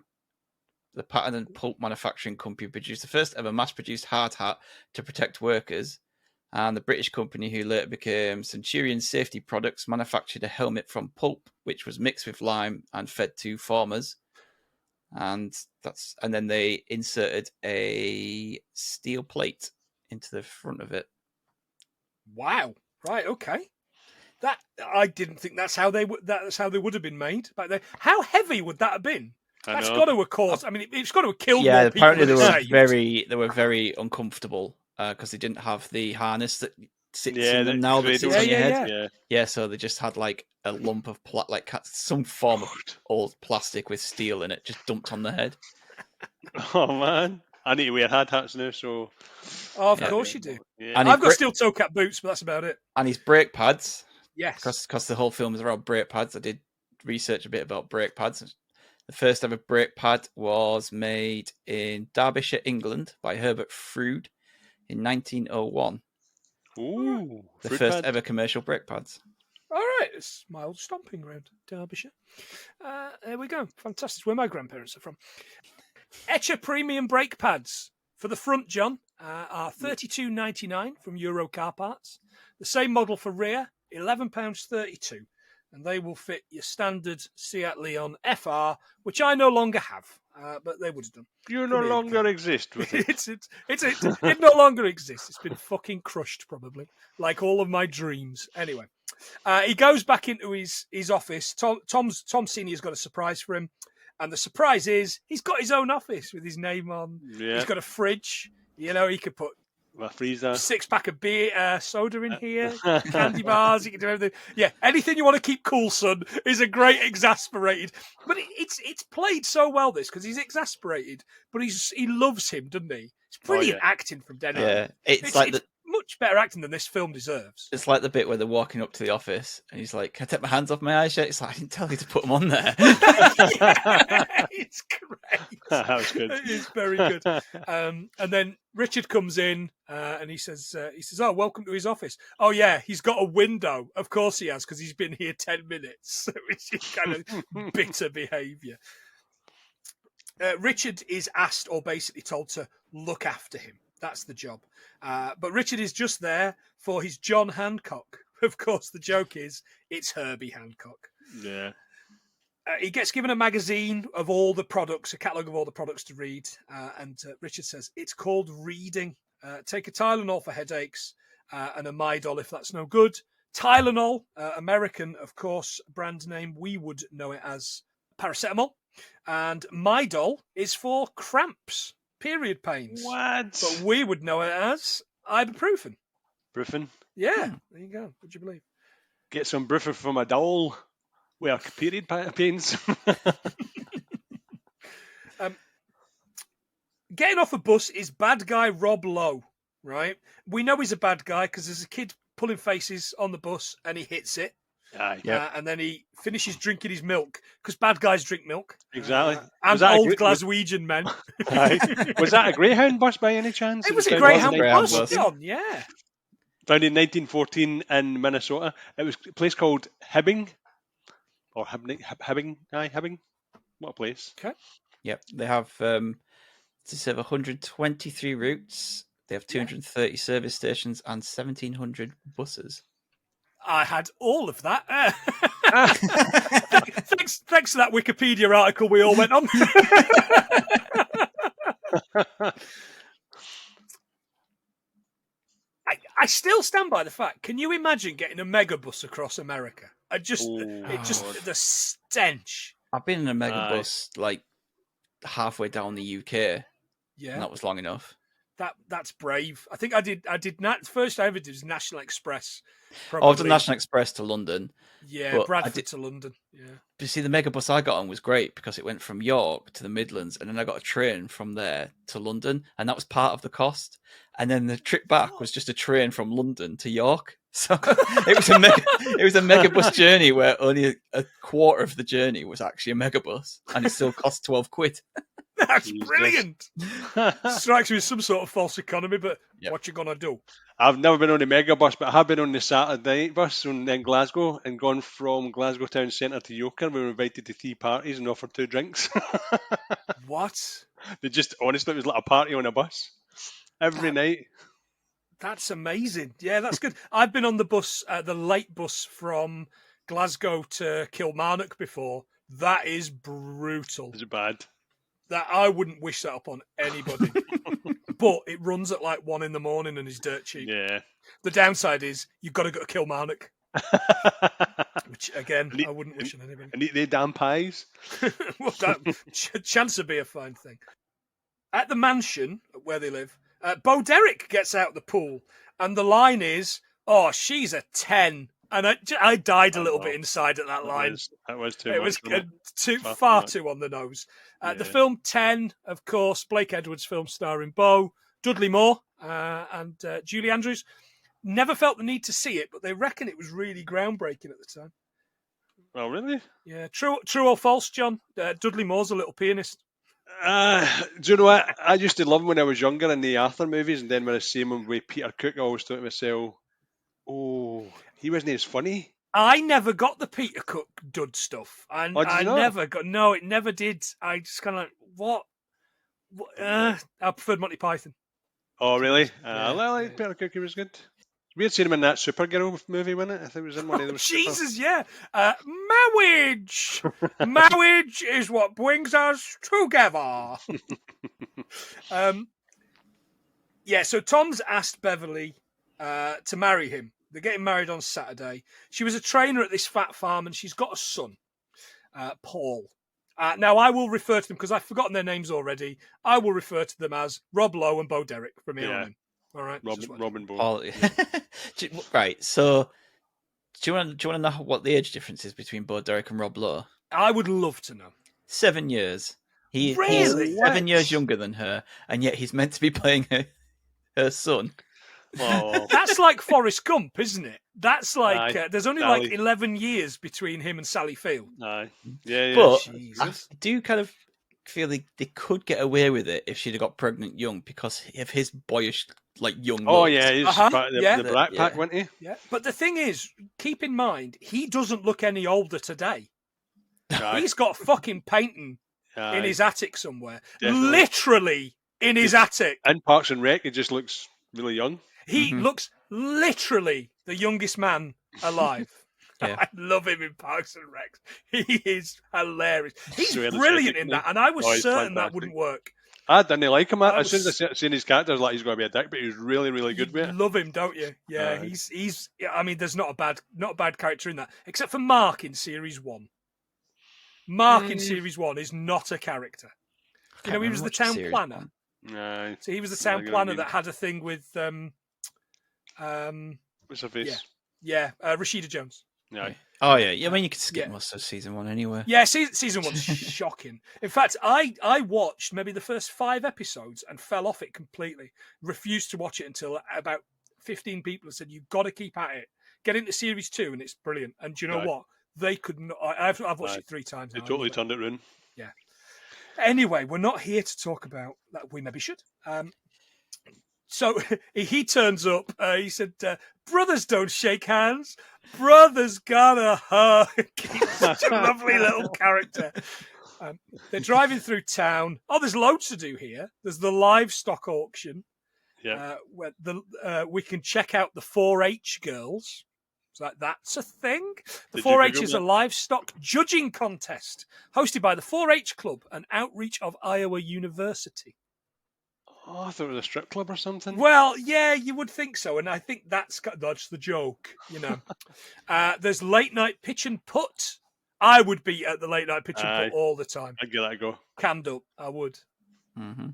The Pattern and Pulp Manufacturing Company produced the first ever mass-produced hard hat to protect workers. And the British company, who later became Centurion Safety Products, manufactured a helmet from pulp, which was mixed with lime and fed to farmers. And then they inserted a steel plate into the front of it. Wow! Right? Okay. That I didn't think that's how they would have been made back then. How heavy would that have been? That's got to have caused. I mean, it's got to have killed. Yeah, more people apparently they were very uncomfortable. Because they didn't have the harness that sits in them now that sits on your head. Yeah, so they just had like a lump of some form of old plastic with steel in it, just dumped on the head. Oh man, I need to wear hard hats now. So, of course you do. Yeah. And I've got steel toe cap boots, but that's about it. And his brake pads. Yes, because the whole film is around brake pads. I did research a bit about brake pads. The first ever brake pad was made in Derbyshire, England, by Herbert Froude. In 1901. Ooh, the first ever commercial brake pads. All right, it's my old stomping ground, Derbyshire. There we go. Fantastic. Where my grandparents are from. Etcher premium brake pads for the front, John, are $32.99 from Euro Car Parts. The same model for rear, £11.32. And they will fit your standard Seat Leon FR, which I no longer have. But they would have done. You no longer exist with it. It no longer exists. It's been fucking crushed, probably, like all of my dreams. Anyway, he goes back into his office. Tom Senior's got a surprise for him, and the surprise is he's got his own office with his name on. Yeah. He's got a fridge. You know, he could put a freezer, 6-pack of beer, soda in here, candy bars. You can do everything. Yeah, anything you want to keep cool, son, is a great exasperated. But it's played so well, this, because he's exasperated, but he loves him, doesn't he? It's brilliant acting from Denny. Yeah, it's like much better acting than this film deserves. It's like the bit where they're walking up to the office and he's like, "Can I take my hands off my eyes yet?" It's like, I didn't tell you to put them on there. Yeah, it's great. That was good. It's very good. And then Richard comes in and he says, "Oh, welcome to his office." Oh yeah, he's got a window. Of course he has, because he's been here 10 minutes, which is kind of bitter behaviour. Richard is asked, or basically told, to look after him. That's the job. But Richard is just there for his John Hancock. Of course, the joke is it's Herbie Hancock. Yeah. He gets given a magazine of all the products, a catalogue of all the products to read. And Richard says, it's called Reading. Take a Tylenol for headaches and a Midol if that's no good. Tylenol, American, of course, brand name. We would know it as paracetamol. And Midol is for cramps, period pains. What? But we would know it as ibuprofen. Brufen? Yeah, there you go. Would you believe? Get some Brufen from a doll. Well, period pains. Getting off a bus is bad guy Rob Lowe, right? We know he's a bad guy because there's a kid pulling faces on the bus and he hits it. Aye. And then he finishes drinking his milk, because bad guys drink milk. Exactly. And old Glaswegian men. Was that a Greyhound bus by any chance? It was a Greyhound bus, John, yeah. Founded in 1914 in Minnesota. It was a place called Hibbing. Or Hibbing. Aye, Hibbing. What a place. Okay. Yep. They have to serve 123 routes. They have 230 service stations and 1,700 buses. I had all of that. Thanks to that Wikipedia article we all went on. I still stand by the fact. Can you imagine getting a megabus across America? The stench. I've been in a megabus like halfway down the UK. Yeah, and that was long enough. That's brave. I think I did. First I ever did was National Express. Probably. I've done National Express to London. Yeah, Bradford to London. Yeah. But you see, the megabus I got on was great because it went from York to the Midlands, and then I got a train from there to London, and that was part of the cost. And then the trip back was just a train from London to York. So it was a megabus journey where only a quarter of the journey was actually a megabus, and it still cost 12 quid. That's brilliant. Strikes me as some sort of false economy, but what you gonna do? I've never been on the megabus, but I have been on the Saturday night bus in Glasgow and gone from Glasgow town centre to Yoker. We were invited to 3 parties and offered 2 drinks. What? They just, honestly, it was like a party on a bus every night. That's amazing. Yeah, that's good. I've been on the bus, the late bus from Glasgow to Kilmarnock before. That is brutal. Is it bad? That I wouldn't wish that upon anybody. But it runs at like 1 a.m. and is dirt cheap. Yeah. The downside is you've got to go to Kilmarnock. Which, again, I wouldn't wish on anybody. And eat their damn pies. Well, chance would be a fine thing. At the mansion where they live, Bo Derek gets out the pool, and the line is, "Oh, she's a 10." And I died a little bit inside at that line. That was too much. It was far too on the nose. The film 10, of course, Blake Edwards' film starring Bo, Dudley Moore, and Julie Andrews. Never felt the need to see it, but they reckon it was really groundbreaking at the time. Oh, really? Yeah. True or false, John? Dudley Moore's a little pianist. Do you know what? I used to love him when I was younger in the Arthur movies, and then when I see him with Peter Cook, I always thought to myself, oh, he wasn't as funny. I never got the Peter Cook dud stuff. I never got. No, it never did. I just kind of like, what? I preferred Monty Python. Oh, really? I like Peter Cook. He was good. We had seen him in that Supergirl movie, wasn't it? I think it was in one of those. Jesus, yeah. Marriage. Marriage is what brings us together. So Tom's asked Beverly to marry him. They're getting married on Saturday. She was a trainer at this fat farm, and she's got a son, Paul. Now, I will refer to them, because I've forgotten their names already. I will refer to them as Rob Lowe and Bo Derek from here on in. All right, Robin Bo. Oh, right. So, do you want to know what the age difference is between Bo Derek and Rob Lowe? I would love to know. 7 years. He's really? 7 years younger than her, and yet he's meant to be playing her son. Oh, That's like Forrest Gump, isn't it? That's like there's only Sally. like 11 years between him and Sally Field. aye. Yeah. But Jesus. I do kind of feel they could get away with it if she'd have got pregnant young because of his boyish, like, young Oh, looks. yeah, he's part of the Brat Pack, wasn't he? Yeah, but the thing is, keep in mind, he doesn't look any older today. Aye. He's got fucking painting Aye. in his attic somewhere. Definitely. Literally in his attic. In Parks and Rec, he just looks really young. He looks literally the youngest man alive. Yeah. I love him in Parks and Rec. He is hilarious. He's So brilliant in that, and I was he's certain that fantastic. wouldn't work. I didn't like him. I As soon as I seen his character, I was like, he's going to be a dick, but he was really, really good with it. Love him, don't you? Yeah, Aye. he's. I mean, there's not a bad character in that, except for Mark in series 1. Mark in series 1 is not a character. You know, he was the town planner. Aye. So he was the town planner that had a thing with What's her face? Rashida Jones. Aye. Oh yeah. I mean, you could skip most of season 1 anyway. Yeah, season 1's shocking. In fact, I watched maybe the first 5 episodes and fell off it completely. Refused to watch it until about 15 people have said, you've got to keep at it. Get into series 2 and it's brilliant. And do you know what? They could not. I've watched it 3 times. They totally turned it round. Yeah. Anyway, we're not here to talk about that. We maybe should. So he turns up. He said, brothers don't shake hands. Brothers gotta hug. He's such a lovely little character. They're driving through town. Oh, there's loads to do here. There's the livestock auction. Yeah. Where we can check out the 4-H girls. So that's a thing. The 4-H is a livestock judging contest hosted by the 4-H Club, an outreach of Iowa University. Oh, I thought it was a strip club or something. Well, yeah, you would think so, and I think that's the joke, you know. There's late night pitch and putt. I would be at the late night pitch and putt all the time. I'd give that a go. Canned up, I would. Mm-hmm.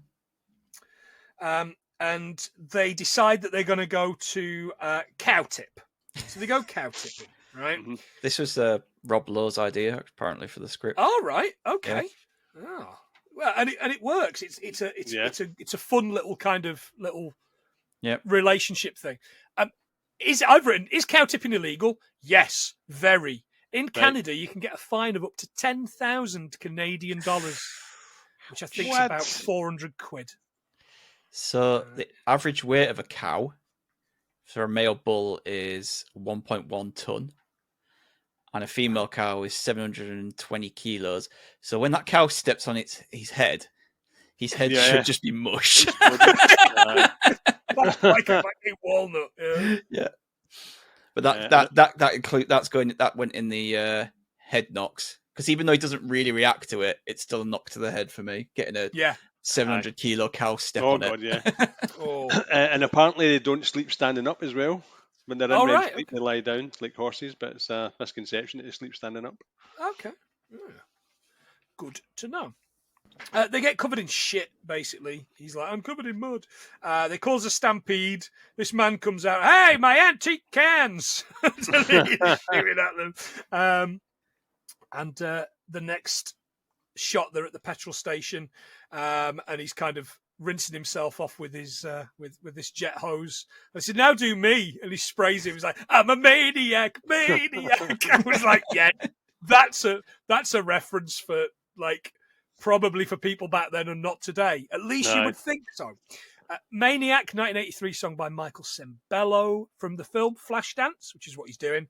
And they decide that they're going to go to cow tip. So they go cow tipping, right? Mm-hmm. This was Rob Lowe's idea, apparently, for the script. Oh, right, okay. Yeah. Oh. Well, and it works. It's a fun little kind of relationship thing. I've written, is cow tipping illegal? Yes, very. In Canada, you can get a fine of up to 10,000 Canadian dollars, which I think is about 400 quid. So the average weight of a cow for a male bull is 1.1 ton. And a female cow is 720 kilos. So when that cow steps on his head should just be mush. Like a walnut. Yeah. But that went in the head knocks, because even though he doesn't really react to it, it's still a knock to the head for me. Getting a 700 kilo cow step on it. Yeah. And apparently they don't sleep standing up as well. When they're in REM sleep, they lie down like horses, but it's a misconception that they sleep standing up. Okay. Yeah. Good to know. They get covered in shit, basically. He's like, I'm covered in mud. They cause a stampede. This man comes out, hey, my antique cans! Shooting at them. And the next shot, they're at the petrol station, and he's kind of rinsing himself off with his with this jet hose. I said, now do me. And he sprays him. He's like, I'm a maniac. I was like, yeah, that's a reference for, like, probably for people back then and not today. At least you would think so. Maniac, 1983 song by Michael Sembello from the film Flashdance, which is what he's doing.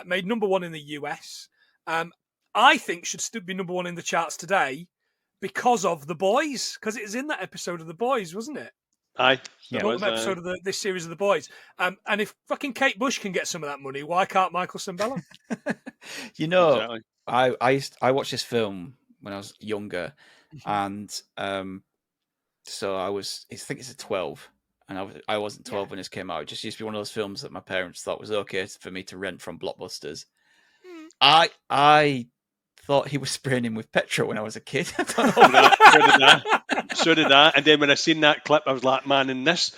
Made #1 in the US. I think should still be #1 in the charts today because of The Boys, because it was in that episode of The Boys, wasn't it? Aye. The episode of this series of The Boys. And if fucking Kate Bush can get some of that money, why can't Michael Sembello? You know, exactly. I watched this film when I was younger, and so I think it's a 12, and I wasn't 12 when this came out. It just used to be one of those films that my parents thought was okay for me to rent from Blockbusters. I thought he was spraying him with petrol when I was a kid. So did I. And then when I seen that clip, I was like, man, in this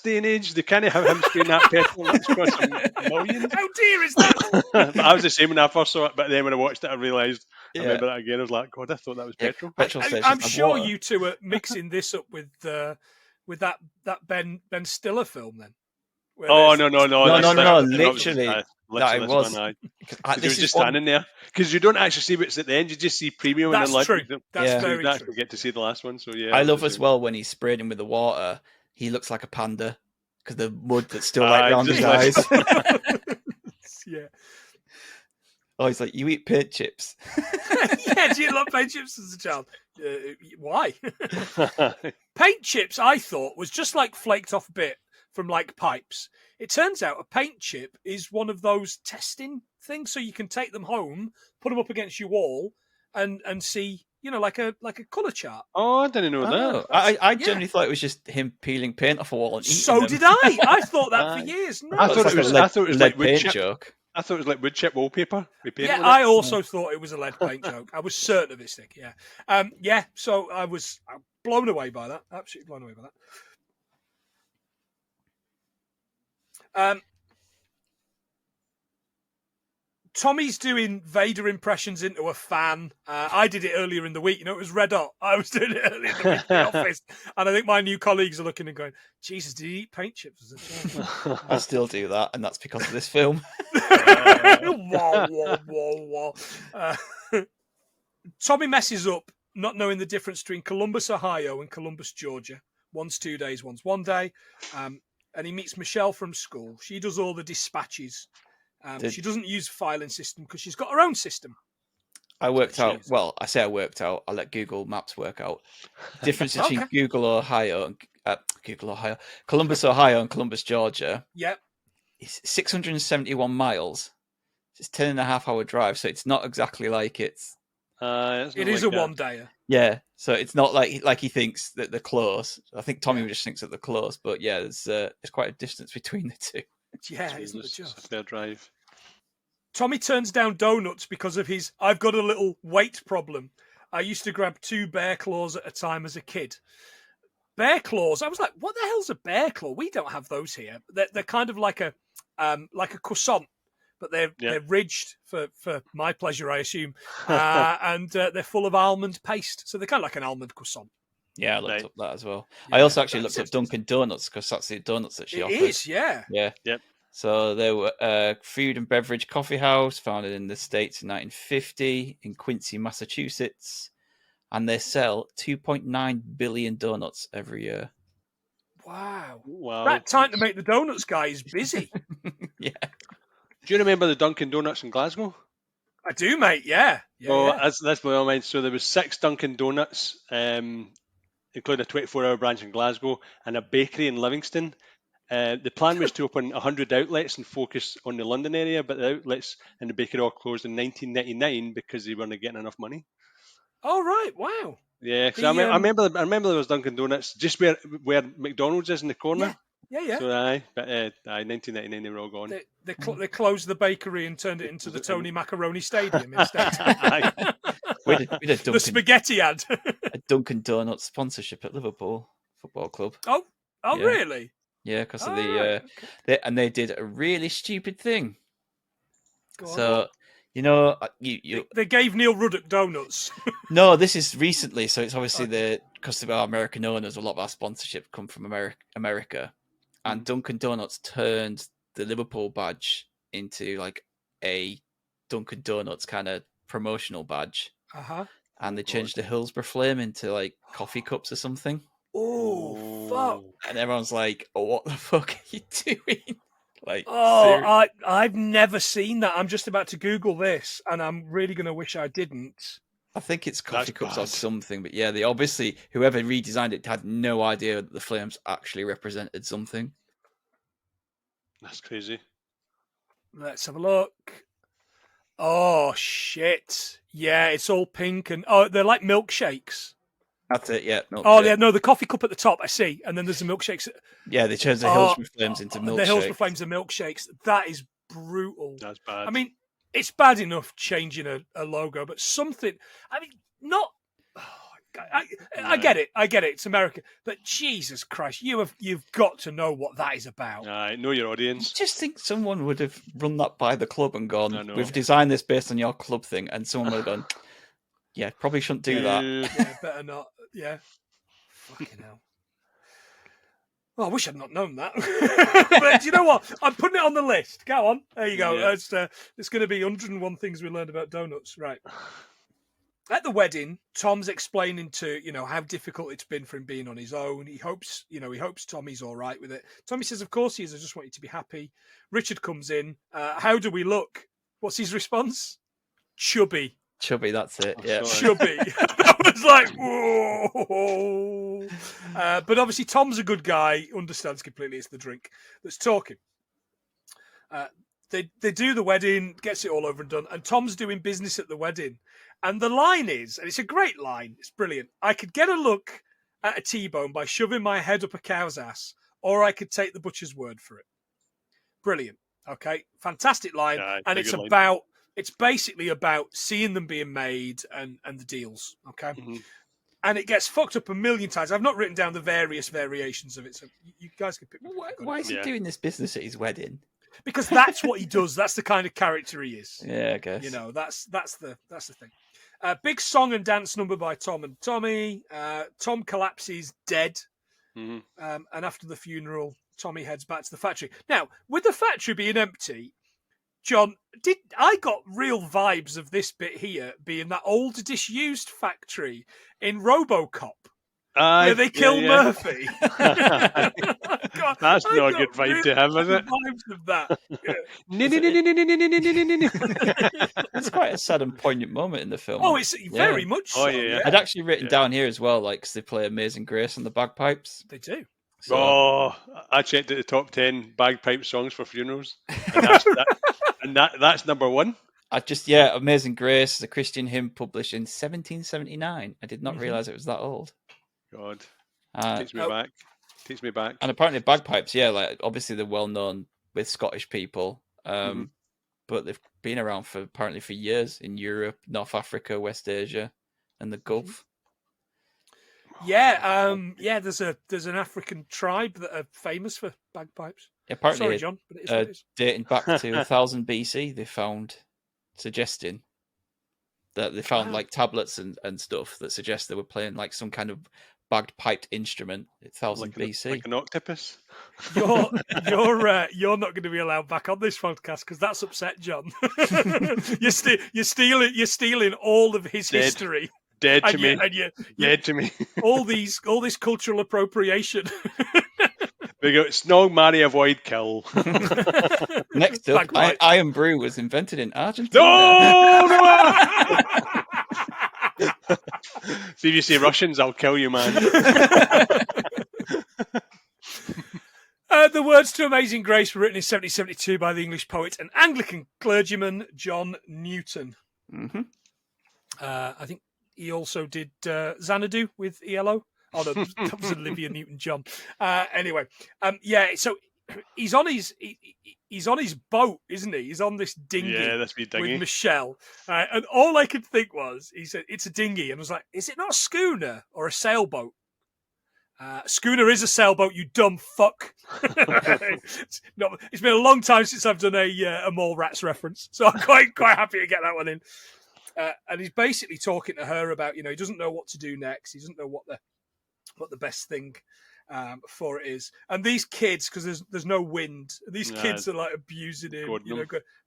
day and age, they can't have him spraying that petrol. That's cost millions. How dear is that? But I was the same when I first saw it, but then when I watched it, I realised, I remember that again. I was like, God, I thought that was petrol. Petrol I'm sure you two are mixing this up with with that Ben Stiller film then? No. Literally, that it was. He was just standing there because you don't actually see what's at the end. You just see premium. That's and true. That's very true. You get to see the last one. So yeah, I love as well when he sprayed him with the water. He looks like a panda because the mud that's still around his eyes. Yeah. Oh, he's like, you eat paint chips. Yeah, do you love paint chips as a child? Why? Paint chips, I thought, was just like flaked off bit from like pipes. It turns out a paint chip is one of those testing things, so you can take them home, put them up against your wall, and see, like a colour chart. Oh, I didn't know that. I generally thought it was just him peeling paint off a wall and eating So them. did I. I thought that for years. No. I thought it was like wood paint chip. joke. I thought it was like wood chip wallpaper. Yeah, I also thought it was a lead paint joke. I was certain of it, Stig. Yeah. So I was blown away by that. Absolutely blown away by that. Tommy's doing Vader impressions into a fan. I did it earlier in the week. It was red hot. I was doing it earlier in the week in the office. And I think my new colleagues are looking and going, Jesus, did he eat paint chips as a child? I still do that, and that's because of this film. Whoa. Tommy messes up not knowing the difference between Columbus, Ohio and Columbus, Georgia. One's 2 days, one's 1 day. And he meets Michelle from school. She does all the dispatches. She doesn't use a filing system because she's got her own system. I worked out. Well, I say I worked out. I let Google Maps work out. The difference between Columbus, Ohio, and Columbus, Georgia. Yep. It's 671 miles. It's a 10.5-hour drive, so it's not exactly like it's. It is like a 1 dayer. Yeah, so it's not like he thinks that they're close. I think Tommy just thinks that they're close, but yeah, there's quite a distance between the two. Yeah, isn't it just? A fair drive. Tommy turns down donuts because of his, I've got a little weight problem. I used to grab 2 bear claws at a time as a kid. Bear claws, I was like, what the hell's a bear claw? We don't have those here. They're kind of like a croissant, but they're ridged for my pleasure, I assume. And they're full of almond paste. So they're kind of like an almond croissant. Yeah, I looked up that as well. Yeah, I also actually looked up Dunkin' Donuts because that's the donuts that she offers. It is, yeah. Yeah. Yep. So they were a food and beverage coffee house founded in the States in 1950 in Quincy, Massachusetts. And they sell 2.9 billion donuts every year. Wow. That time to make the donuts guy is busy. Yeah. Do you remember the Dunkin' Donuts in Glasgow? I do, mate, yeah. That's my mind. So there was 6 Dunkin' Donuts, including a 24-hour branch in Glasgow and a bakery in Livingston. The plan was to open 100 outlets and focus on the London area, but the outlets and the bakery all closed in 1999 because they weren't getting enough money. Oh, right. Wow. Yeah, because I remember there was Dunkin' Donuts just where McDonald's is in the corner. Yeah. So, but 1999 they were all gone. They closed the bakery and turned it into the Tony Macaroni Stadium instead. we did the spaghetti ad. A Dunkin' Donuts sponsorship at Liverpool Football Club. Oh, yeah. Really? Yeah, because of they did a really stupid thing. So, they gave Neil Ruddock donuts. No, this is recently, so it's obviously because of our American owners, a lot of our sponsorship come from America. And Dunkin' Donuts turned the Liverpool badge into like a Dunkin' Donuts kind of promotional badge. Uh-huh. And they changed the Hillsborough Flame into like coffee cups or something. Oh, fuck. And everyone's like, oh, what the fuck are you doing? Like, I've never seen that. I'm just about to Google this, and I'm really going to wish I didn't. I think it's coffee cups or something, but yeah, they obviously, whoever redesigned it had no idea that the flames actually represented something. That's crazy. Let's have a look. Oh, shit. Yeah, it's all pink, and they're like milkshakes. That's it, yeah. Oh, yeah, no, the coffee cup at the top, I see. And then there's the milkshakes. Yeah, they changed the Hillsborough Flames into milkshakes. The Hillsborough Flames are milkshakes. That is brutal. That's bad. I mean, it's bad enough changing a logo, but something... I mean, not... I get it. It's America. But Jesus Christ, you've got to know what that is about. Know your audience. I just think someone would have run that by the club and gone, we've designed this based on your club thing, and someone would have gone, yeah, probably shouldn't do that. Yeah, better not. Yeah. Fucking hell. Well, I wish I'd not known that. But do you know what? I'm putting it on the list. Go on. There you go. Yeah. It's going to be 101 things we learned about donuts. Right. At the wedding, Tom's explaining to, how difficult it's been for him being on his own. He hopes Tommy's all right with it. Tommy says, of course he is. I just want you to be happy. Richard comes in. How do we look? What's his response? Chubby. Chubby, that's it. Yeah. Chubby. That was like, whoa. But obviously Tom's a good guy, understands completely it's the drink that's talking. They do the wedding, gets it all over and done, and Tom's doing business at the wedding. And the line is, and it's a great line, it's brilliant, I could get a look at a T-bone by shoving my head up a cow's ass, or I could take the butcher's word for it. Brilliant. Okay, fantastic line. And it's basically about seeing them being made and the deals. Okay. Mm-hmm. And it gets fucked up a million times. I've not written down the various variations of it, so you guys can pick. Why is he doing this business at his wedding? Because that's what he does. That's the kind of character he is. Yeah, I guess. That's the thing. Big song and dance number by Tom and Tommy. Tom collapses dead, and after the funeral, Tommy heads back to the factory. Now, with the factory being empty, John, I got real vibes of this bit here being that old disused factory in RoboCop where they kill Murphy. God, that's not a good vibe to have, is it? Vibes of that. It's quite a sad and poignant moment in the film. Oh, it's very much so. Yeah. I'd actually written down here as well, because they play Amazing Grace on the bagpipes. They do. So, I checked out the top 10 bagpipe songs for funerals, and that's number one. Amazing Grace is a Christian hymn published in 1779. I did not realise it was that old. God, takes me back. And apparently bagpipes, obviously they're well known with Scottish people, but they've been around for years in Europe, North Africa, West Asia, and the Gulf. Yeah, there's an African tribe that are famous for bagpipes. Apparently, sorry, John, but it is dating back to 1000 BC, they found suggesting that they found tablets and stuff that suggest they were playing some kind of bagpiped instrument at 1000 BC. Like an octopus. You're not going to be allowed back on this podcast because that's upset John. You're stealing all of his history. Dead to me. Dead to me. all this cultural appropriation. We go snog, marry, avoid, kill. Next up, Iron Brew was invented in Argentina. No! See if you say Russians, I'll kill you, man. The words to Amazing Grace were written in 1772 by the English poet and Anglican clergyman John Newton. Mm-hmm. I think he also did Xanadu with ELO. Oh no, that was Olivia Newton-John. Anyway, so he's on his boat, isn't he? He's on this dinghy, that's me dinghy with Michelle. And all I could think was, he said, it's a dinghy. And I was like, is it not a schooner or a sailboat? Schooner is a sailboat, you dumb fuck. It's been a long time since I've done a Mallrats reference, so I'm quite happy to get that one in. And he's basically talking to her about, he doesn't know what to do next. He doesn't know what the best thing for it is. And these kids, because there's no wind, these kids are abusing him,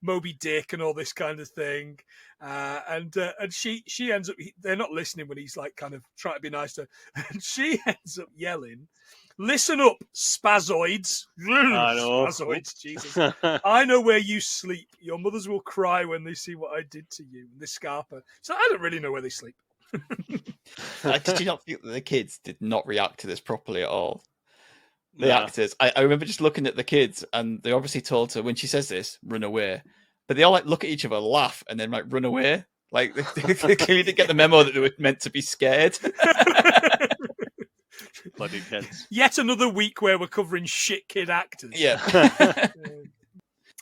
Moby Dick and all this kind of thing. And she ends up, they're not listening when he's kind of trying to be nice to her. And she ends up yelling, "Listen up, spazoids." I know. Spazoids, Jesus. I know where you sleep. Your mothers will cry when they see what I did to you. And this Scarpa. So I don't really know where they sleep. Did you not think that the kids did not react to this properly at all? The actors. I remember just looking at the kids, and they obviously told her, when she says this, run away. But they all look at each other, laugh, and then run away. They clearly didn't get the memo that they were meant to be scared. Bloody kids. Yet another week where we're covering shit kid actors. Yeah.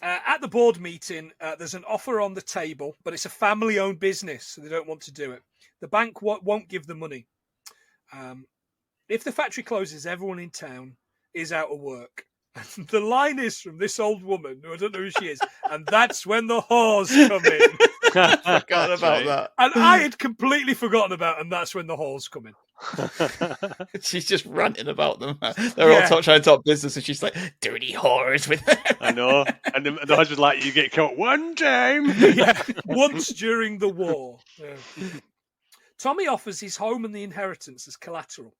At the board meeting, there's an offer on the table, but it's a family-owned business, so they don't want to do it. The bank won't give the money. If the factory closes, everyone in town is out of work. And the line is from this old woman, who I don't know who she is, and that's when the whores come in. I forgot about that. And I had completely forgotten about, and that's when the whores come in. She's just ranting about them. They're all trying to talk business, and she's like, dirty whores with them. I know. And the husband's like, you get caught one time. Once during the war. Yeah. Tommy offers his home and the inheritance as collateral.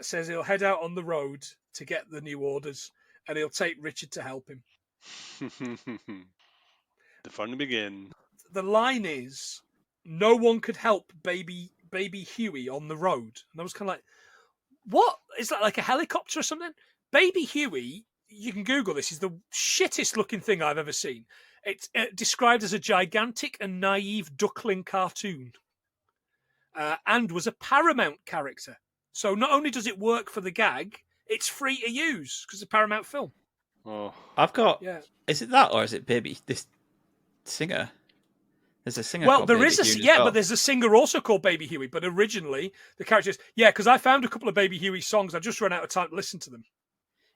Says he'll head out on the road to get the new orders, and he'll take Richard to help him. The fun begins. The line is, no one could help baby Huey on the road. And I was kind of like, what? Is that like a helicopter or something? Baby Huey, you can Google this, is the shittest looking thing I've ever seen. It's described as a gigantic and naive duckling cartoon. And was a Paramount character. So not only does it work for the gag, it's free to use because it's a Paramount film. Oh, I've got. Yeah. Is it that or is it Baby? This singer. There's a singer. Well, there is but there's a singer also called Baby Huey. But originally the character is because I found a couple of Baby Huey songs. I just ran out of time to listen to them.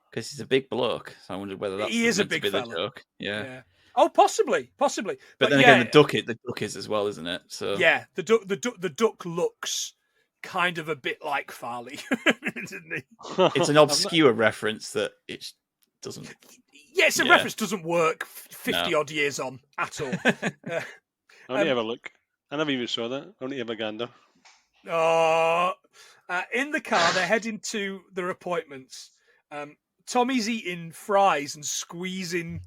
Because he's a big bloke, so I wondered whether that's he is a big fella. The joke. Yeah. Oh, possibly. But then again, the duck is as well, isn't it? So yeah, the duck looks kind of a bit like Farley, isn't he? It's an obscure reference that it doesn't. Yeah, it's a reference doesn't work 50 odd years on at all. I need to have a look. I never even saw that. I need to have a gander. In the car, they're heading to their appointments. Tommy's eating fries and squeezing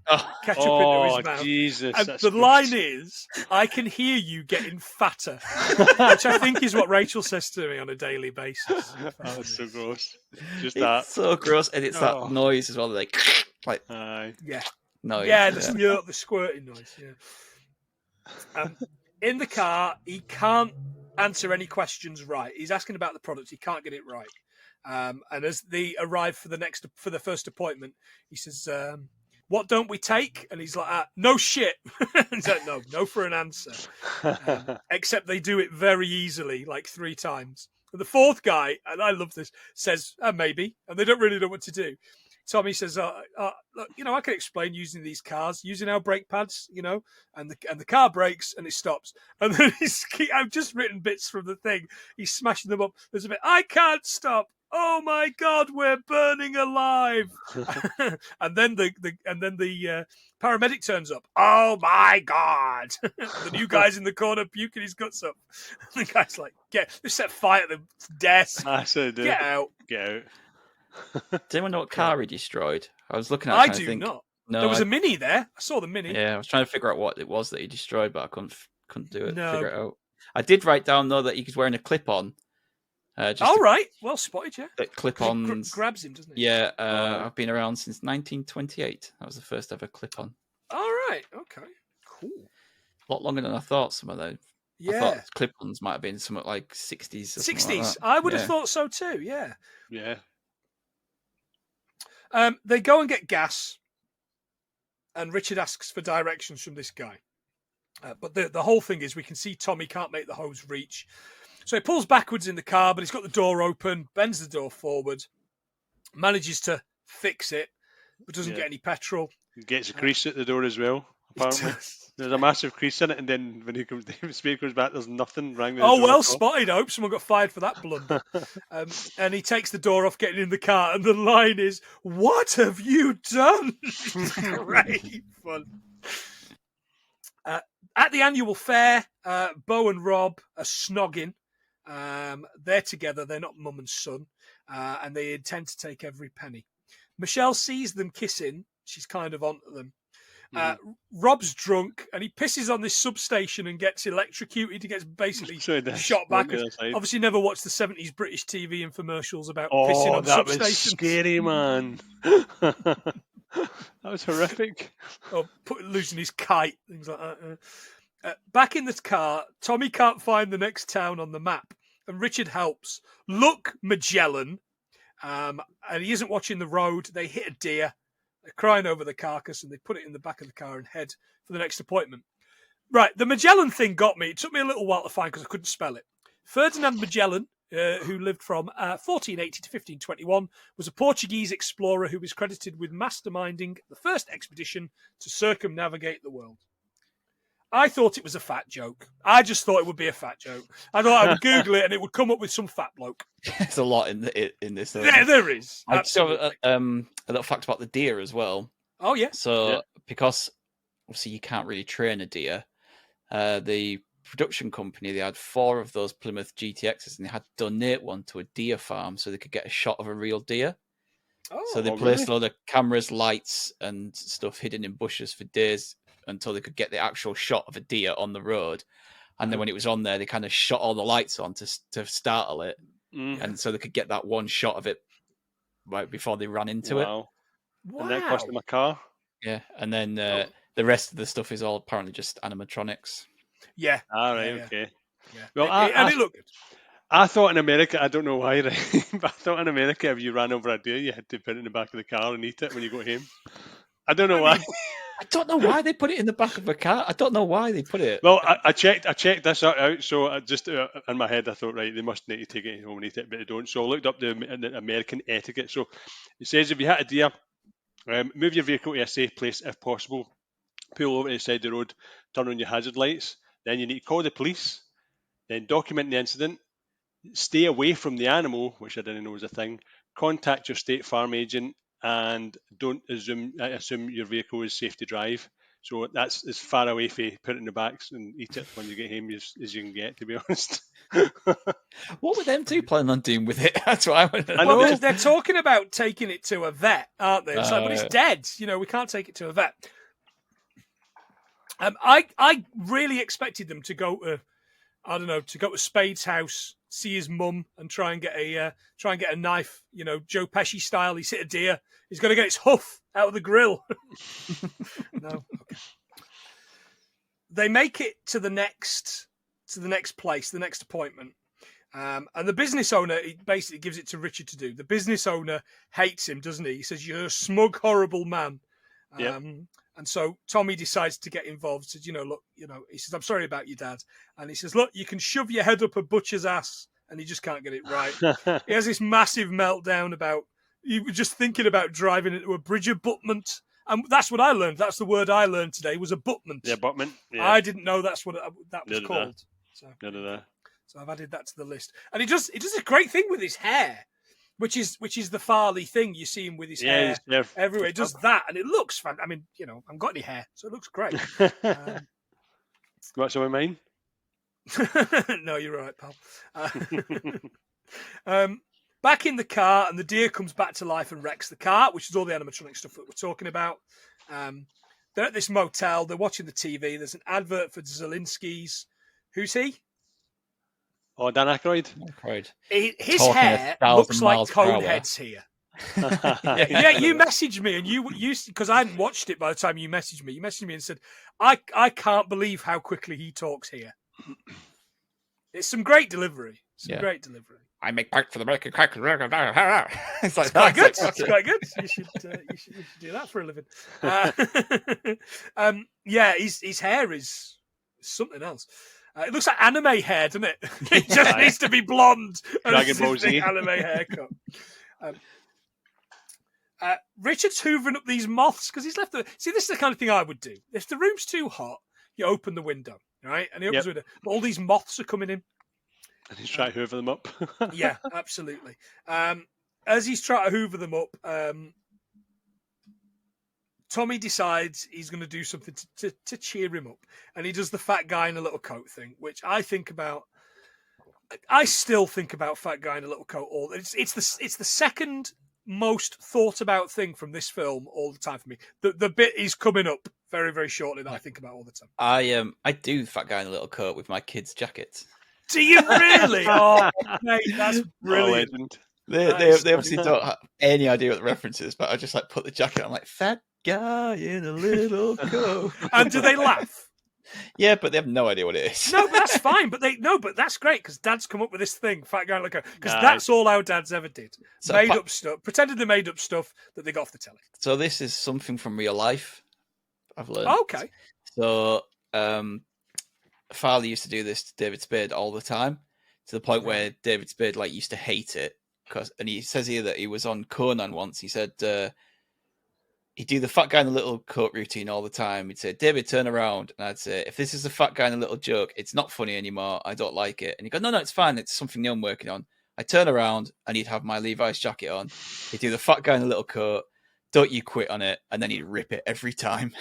ketchup into his mouth. Jesus, and the line is, I can hear you getting fatter, which I think is what Rachel says to me on a daily basis. That's so gross. Just it's that. so gross. And it's that noise as well. Like noise. Yeah, the squirting noise. Yeah. In the car, he can't answer any questions right. He's asking about the product. He can't get it right. And as they arrive for the first appointment, he says, "What don't we take?" And he's like, "No shit." He's like, "No for an answer." Except they do it very easily, like 3 times. And the fourth guy, and I love this, says, "Maybe," and they don't really know what to do. Tommy says, "Look, I can explain using these cars, using our brake pads, and the car brakes and it stops." And then I've just written bits from the thing. He's smashing them up. There's a bit, "I can't stop. Oh my God, we're burning alive!" and then the paramedic turns up. "Oh my God!" The new guy's in the corner puking his guts up. The guy's like, "They set fire to the desk. I said, Get out! Get out!" Does anyone know what car he destroyed? I was looking at. I do not. No, there was a Mini there. I saw the Mini. Yeah, I was trying to figure out what it was that he destroyed, but I couldn't do it. No. Figure it out. I did write down though that he was wearing a clip-on. Right, well spotted, yeah. That clip-ons grabs him, doesn't it? Yeah, I've been around since 1928. That was the first ever clip-on. All right, okay, cool. A lot longer than I thought. Some of those. Yeah, I thought clip-ons might have been something like 60s. 60s. Like I would have thought so too. Yeah. Yeah. They go and get gas, and Richard asks for directions from this guy. But the whole thing is, we can see Tommy can't make the hose reach. So he pulls backwards in the car, but he's got the door open, bends the door forward, manages to fix it, but doesn't get any petrol. He gets a crease at the door as well, apparently. There's a massive crease in it, and then when Spade comes back, there's nothing. Oh, well spotted. I hope someone got fired for that blunder. And he takes the door off, getting in the car, and the line is, "What have you done?" Great fun. At the annual fair, Bo and Rob are snogging. They're together. They're not mum and son, and they intend to take every penny. Michelle sees them kissing. She's kind of onto them. Rob's drunk, and he pisses on this substation and gets electrocuted. He gets basically shot back. Obviously, never watched the 70s British TV infomercials about pissing on substations. That was scary, man. That was horrific. Or losing his kite, things like that. Back in the car, Tommy can't find the next town on the map, and Richard helps. "Look, Magellan," and he isn't watching the road. They hit a deer. They're crying over the carcass, and they put it in the back of the car and head for the next appointment. Right, the Magellan thing got me. It took me a little while to find because I couldn't spell it. Ferdinand Magellan, who lived from 1480 to 1521, was a Portuguese explorer who was credited with masterminding the first expedition to circumnavigate the world. I thought it was a fat joke. I just thought it would be a fat joke. I thought I would Google it and it would come up with some fat bloke. There's a lot in this. Yeah, there is. I just have a little fact about the deer as well. Oh, yeah. So, because obviously you can't really train a deer, the production company, they had 4 of those Plymouth GTXs and they had to donate one to a deer farm so they could get a shot of a real deer. Oh, so they placed a lot of cameras, lights, and stuff hidden in bushes for days until they could get the actual shot of a deer on the road. And then when it was on there, they kind of shot all the lights on to startle it. And so they could get that one shot of it right before they ran into it. Wow. And that cost them a car. Yeah. And then the rest of the stuff is all apparently just animatronics. Yeah. All right, okay. Yeah. Well, and it looked good. I thought in America, I don't know why, right? But I thought in America, if you ran over a deer, you had to put it in the back of the car and eat it when you got home. I don't know why. I don't know why they put it in the back of a car. I don't know why they put it. Well, I checked this out. So I just in my head, I thought, right, they must need to take it home and eat it, but they don't. So I looked up the American etiquette. So it says if you hit a deer, move your vehicle to a safe place if possible. Pull over to the side of the road, turn on your hazard lights. Then you need to call the police. Then document the incident. Stay away from the animal, which I didn't know was a thing. Contact your state farm agent and don't assume your vehicle is safe to drive. So that's as far away from put it in the back and eat it when you get home as you can get, to be honest. What were them two planning on doing with it? That's what I want to know. Well, they're talking about taking it to a vet, aren't they? It's like, but it's dead. We can't take it to a vet. I really expected them to go to, I don't know, to go to Spade's house, see his mum, and try and get a knife, Joe Pesci style. He's hit a deer. He's got to get its hoof out of the grill. No. Okay. They make it to the next place, the next appointment. And the business owner, he basically gives it to Richard to do. The business owner hates him, doesn't he? He says, "You're a smug, horrible man." Yep. And so Tommy decides to get involved. Says, look, he says, "I'm sorry about your dad." And he says, "Look, you can shove your head up a butcher's ass," and he just can't get it right. He has this massive meltdown about he was just thinking about driving into a bridge abutment. And that's what I learned. That's the word I learned today was abutment. Yeah, abutment. Yeah. I didn't know that's what that was called. So I've added that to the list. And he does a great thing with his hair. Which is the Farley thing. You see him with his hair everywhere. He does that, and it looks fun. I mean, I haven't got any hair, so it looks great. Got some of mine? No, you're right, pal. Back in the car, and the deer comes back to life and wrecks the car, which is all the animatronic stuff that we're talking about. They're at this motel. They're watching the TV. There's an advert for Zelensky's. Who's he? Oh, Dan Aykroyd. His hair looks like Conehead's here. Yeah, you messaged me, and you because I hadn't watched it by the time you messaged me. You messaged me and said, "I can't believe how quickly he talks here." It's some great delivery. Great delivery. I make parts for the American cracker. It's like quite good. It's quite good. You should do that for a living. Yeah, his hair is something else. It looks like anime hair, doesn't it? It just needs to be blonde. Dragon Ball Z. Anime haircut. Richard's hoovering up these moths because he's left the... See, this is the kind of thing I would do. If the room's too hot, you open the window, right? And he opens the window. But all these moths are coming in. And he's trying to hoover them up. Yeah, absolutely. As he's trying to hoover them up, Tommy decides he's going to do something to cheer him up. And he does the fat guy in a little coat thing, which I still think about fat guy in a little coat. It's the second most thought about thing from this film all the time for me. The bit is coming up very, very shortly that I think about all the time. I do fat guy in a little coat with my kids' jackets. Do you really? Oh, mate, that's brilliant. They obviously don't have any idea what the reference is, but I just put the jacket on fat guy in a little coat. And do they laugh? Yeah, but they have no idea what it is. No, but that's fine. But that's great because Dad's come up with this thing, fat guy in a coat, because that's all our dads ever did. So made up stuff, pretended they made up stuff that they got off the telly. So this is something from real life. I've learned. Okay. So Farley used to do this to David Spade all the time, to the point where David Spade used to hate it. And he says here that he was on Conan once. He said he'd do the fat guy in the little coat routine all the time. He'd say, David, turn around. And I'd say, if this is a fat guy in a little joke, it's not funny anymore. I don't like it. And he'd go, no, it's fine. It's something new I'm working on. I'd turn around and he'd have my Levi's jacket on. He'd do the fat guy in the little coat. Don't you quit on it. And then he'd rip it every time.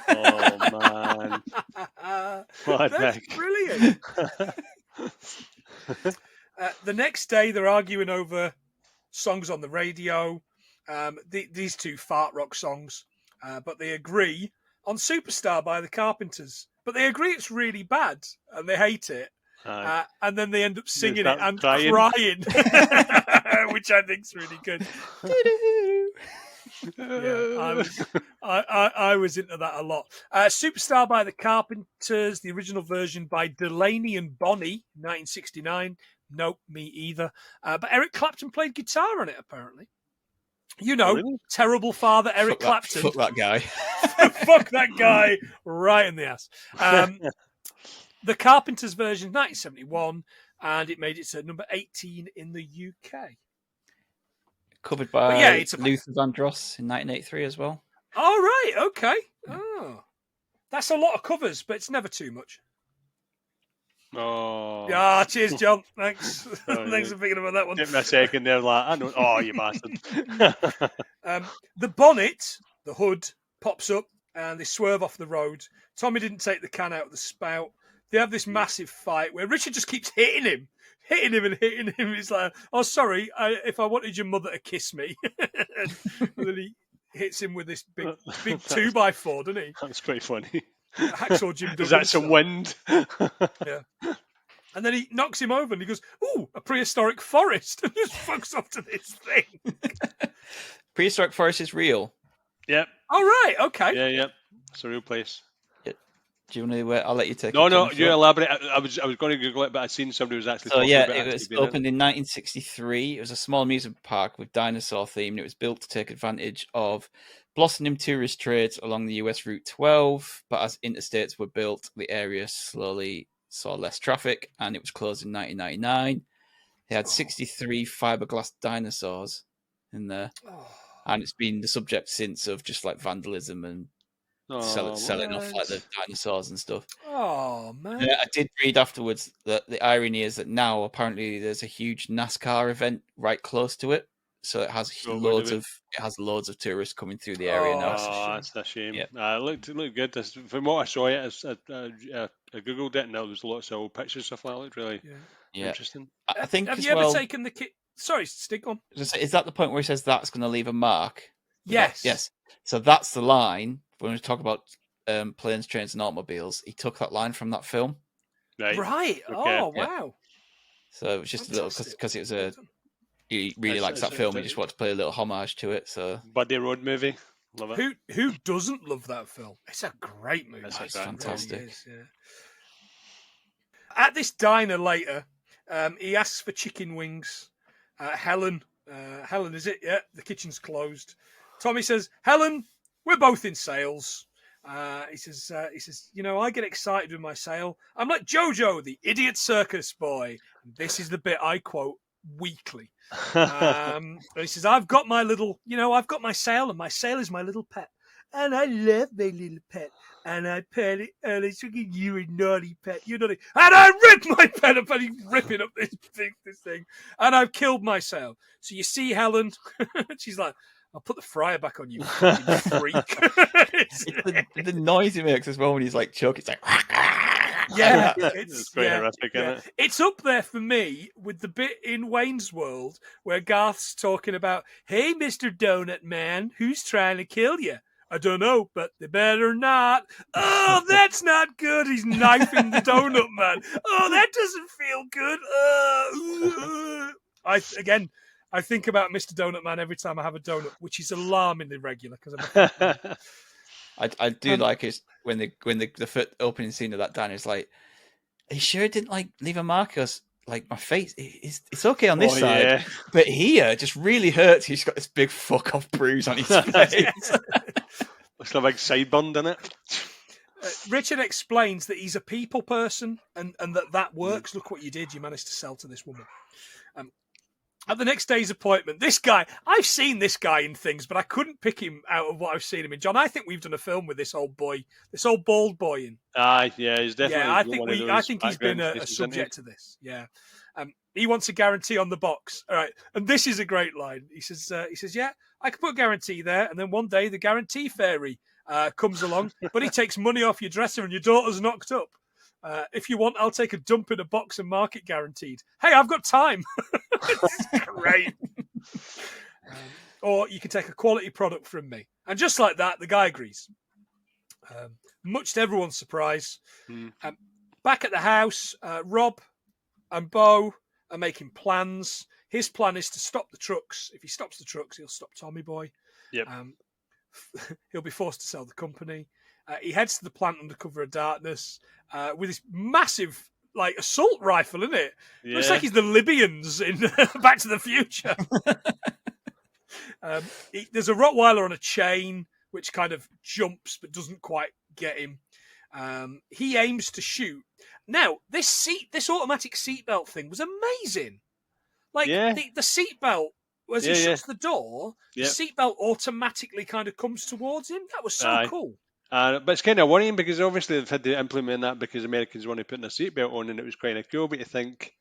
Oh, man. That's brilliant. The next day, they're arguing over songs on the radio. These two fart rock songs. But they agree on Superstar by the Carpenters. But they agree it's really bad and they hate it. And then they end up singing it and crying. Which I think's really good. Yeah, I was into that a lot. Superstar by the Carpenters, the original version by Delaney and Bonnie, 1969. Nope, me either. But Eric Clapton played guitar on it, apparently. You know, really? Terrible father Eric Clapton. Fuck that guy. Fuck that guy right in the ass. The Carpenters version, 1971, and it made it to number 18 in the UK. Covered by Luther Vandross in 1983 as well. Oh, right. Okay. Oh. That's a lot of covers, but it's never too much. Oh. Yeah, cheers, John. Thanks. Thanks for picking up on that one. Give me a second there, like, I know. Oh, you bastard. The bonnet, the hood, pops up and they swerve off the road. Tommy didn't take the can out of the spout. They have this massive fight where Richard just keeps hitting him. He's like, oh, sorry, if I wanted your mother to kiss me. And then he hits him with this big 2x4, doesn't he? That's pretty funny. Hacksaw Jim Duggan. Is that some wind? Yeah. And then he knocks him over and he goes, ooh, a prehistoric forest. And just fucks off to this thing. Prehistoric forest is real. Yep. All right, okay. Yeah. It's a real place. Do you want to? I'll let you take it. No, you elaborate. I was going to Google it, but I'd seen somebody was actually talking about it. It was opened in 1963. It was a small amusement park with dinosaur theme, and it was built to take advantage of blossoming tourist trades along the US Route 12. But as interstates were built, the area slowly saw less traffic, and it was closed in 1999. They had 63 fiberglass dinosaurs in there, and it's been the subject since of just like vandalism and selling off like the dinosaurs and stuff. Oh man! I did read afterwards that the irony is that now apparently there's a huge NASCAR event right close to it, so it has loads of tourists coming through the area now. Oh, that's a shame. Yeah. It looked good. From what I saw, I googled it, and there was lots of old pictures stuff like that. It looked really interesting. I think. Have you ever taken the kid? Sorry, Stig on. Is that the point where he says that's going to leave a mark? Yes. Yes. So that's the line. When we talk about planes, trains, and automobiles, he took that line from that film. Right. Okay. Oh, wow. So it was just a little because it was he really likes that film. He just wanted to play a little homage to it. So Buddy Road movie, love it. Who doesn't love that film? It's a great movie. It's fantastic. Really is, yeah. At this diner later, he asks for chicken wings. Helen, is it? Yeah, the kitchen's closed. Tommy says, Helen, we're both in sales. He says, I get excited with my sale. I'm like Jojo, the idiot circus boy. And this is the bit I quote weekly. And he says, I've got my sale, and my sale is my little pet. And I love my little pet. And I pet it, and I think you a naughty pet. You're naughty. And I rip my pet up, and he's ripping up this thing. And I've killed my sale. So you see, Helen, she's like, I'll put the fryer back on you, fucking freak. the noise he makes as well when he's like choking. It's like, yeah, it's quite horrific, isn't it? It's up there for me with the bit in Wayne's World where Garth's talking about, hey, Mr. Donut Man, who's trying to kill you? I don't know, but they better not. Oh, that's not good. He's knifing the Donut Man. Oh, that doesn't feel good. I think about Mr. Donut Man every time I have a donut, which is alarmingly regular because I do like it when the opening scene of that diner is like, are you sure it didn't like leave a mark? Because like my face, it's okay on this side, but here just really hurts. He's got this big fuck off bruise on his face. Looks like a big sideburn, doesn't it? Richard explains that he's a people person and that works. Look what you did. You managed to sell to this woman. At the next day's appointment, this guy, I've seen this guy in things, but I couldn't pick him out of what I've seen him in. John, I think we've done a film with this old bald boy in. Yeah, he's definitely. Yeah, I think he's been a subject to this. Yeah, he wants a guarantee on the box. All right, and this is a great line. He says, yeah, I could put a guarantee there, and then one day the guarantee fairy comes along, but he takes money off your dresser and your daughter's knocked up. If you want, I'll take a dump in a box and mark it guaranteed. Hey, I've got time. It's great. Or you can take a quality product from me. And just like that, the guy agrees. Much to everyone's surprise. Back at the house, Rob and Bo are making plans. His plan is to stop the trucks. If he stops the trucks, he'll stop Tommy Boy. Yep. He'll be forced to sell the company. He heads to the plant under cover of darkness with this massive, assault rifle, isn't it? Yeah. Looks like he's the Libyans in Back to the Future. There's a Rottweiler on a chain, which kind of jumps but doesn't quite get him. He aims to shoot. Now, this automatic seatbelt thing was amazing. The seatbelt, as he shuts the door, the seatbelt automatically kind of comes towards him. That was so cool. But it's kind of worrying because obviously they've had to implement that because Americans want to put their seatbelt on, and it was kind of cool. But you think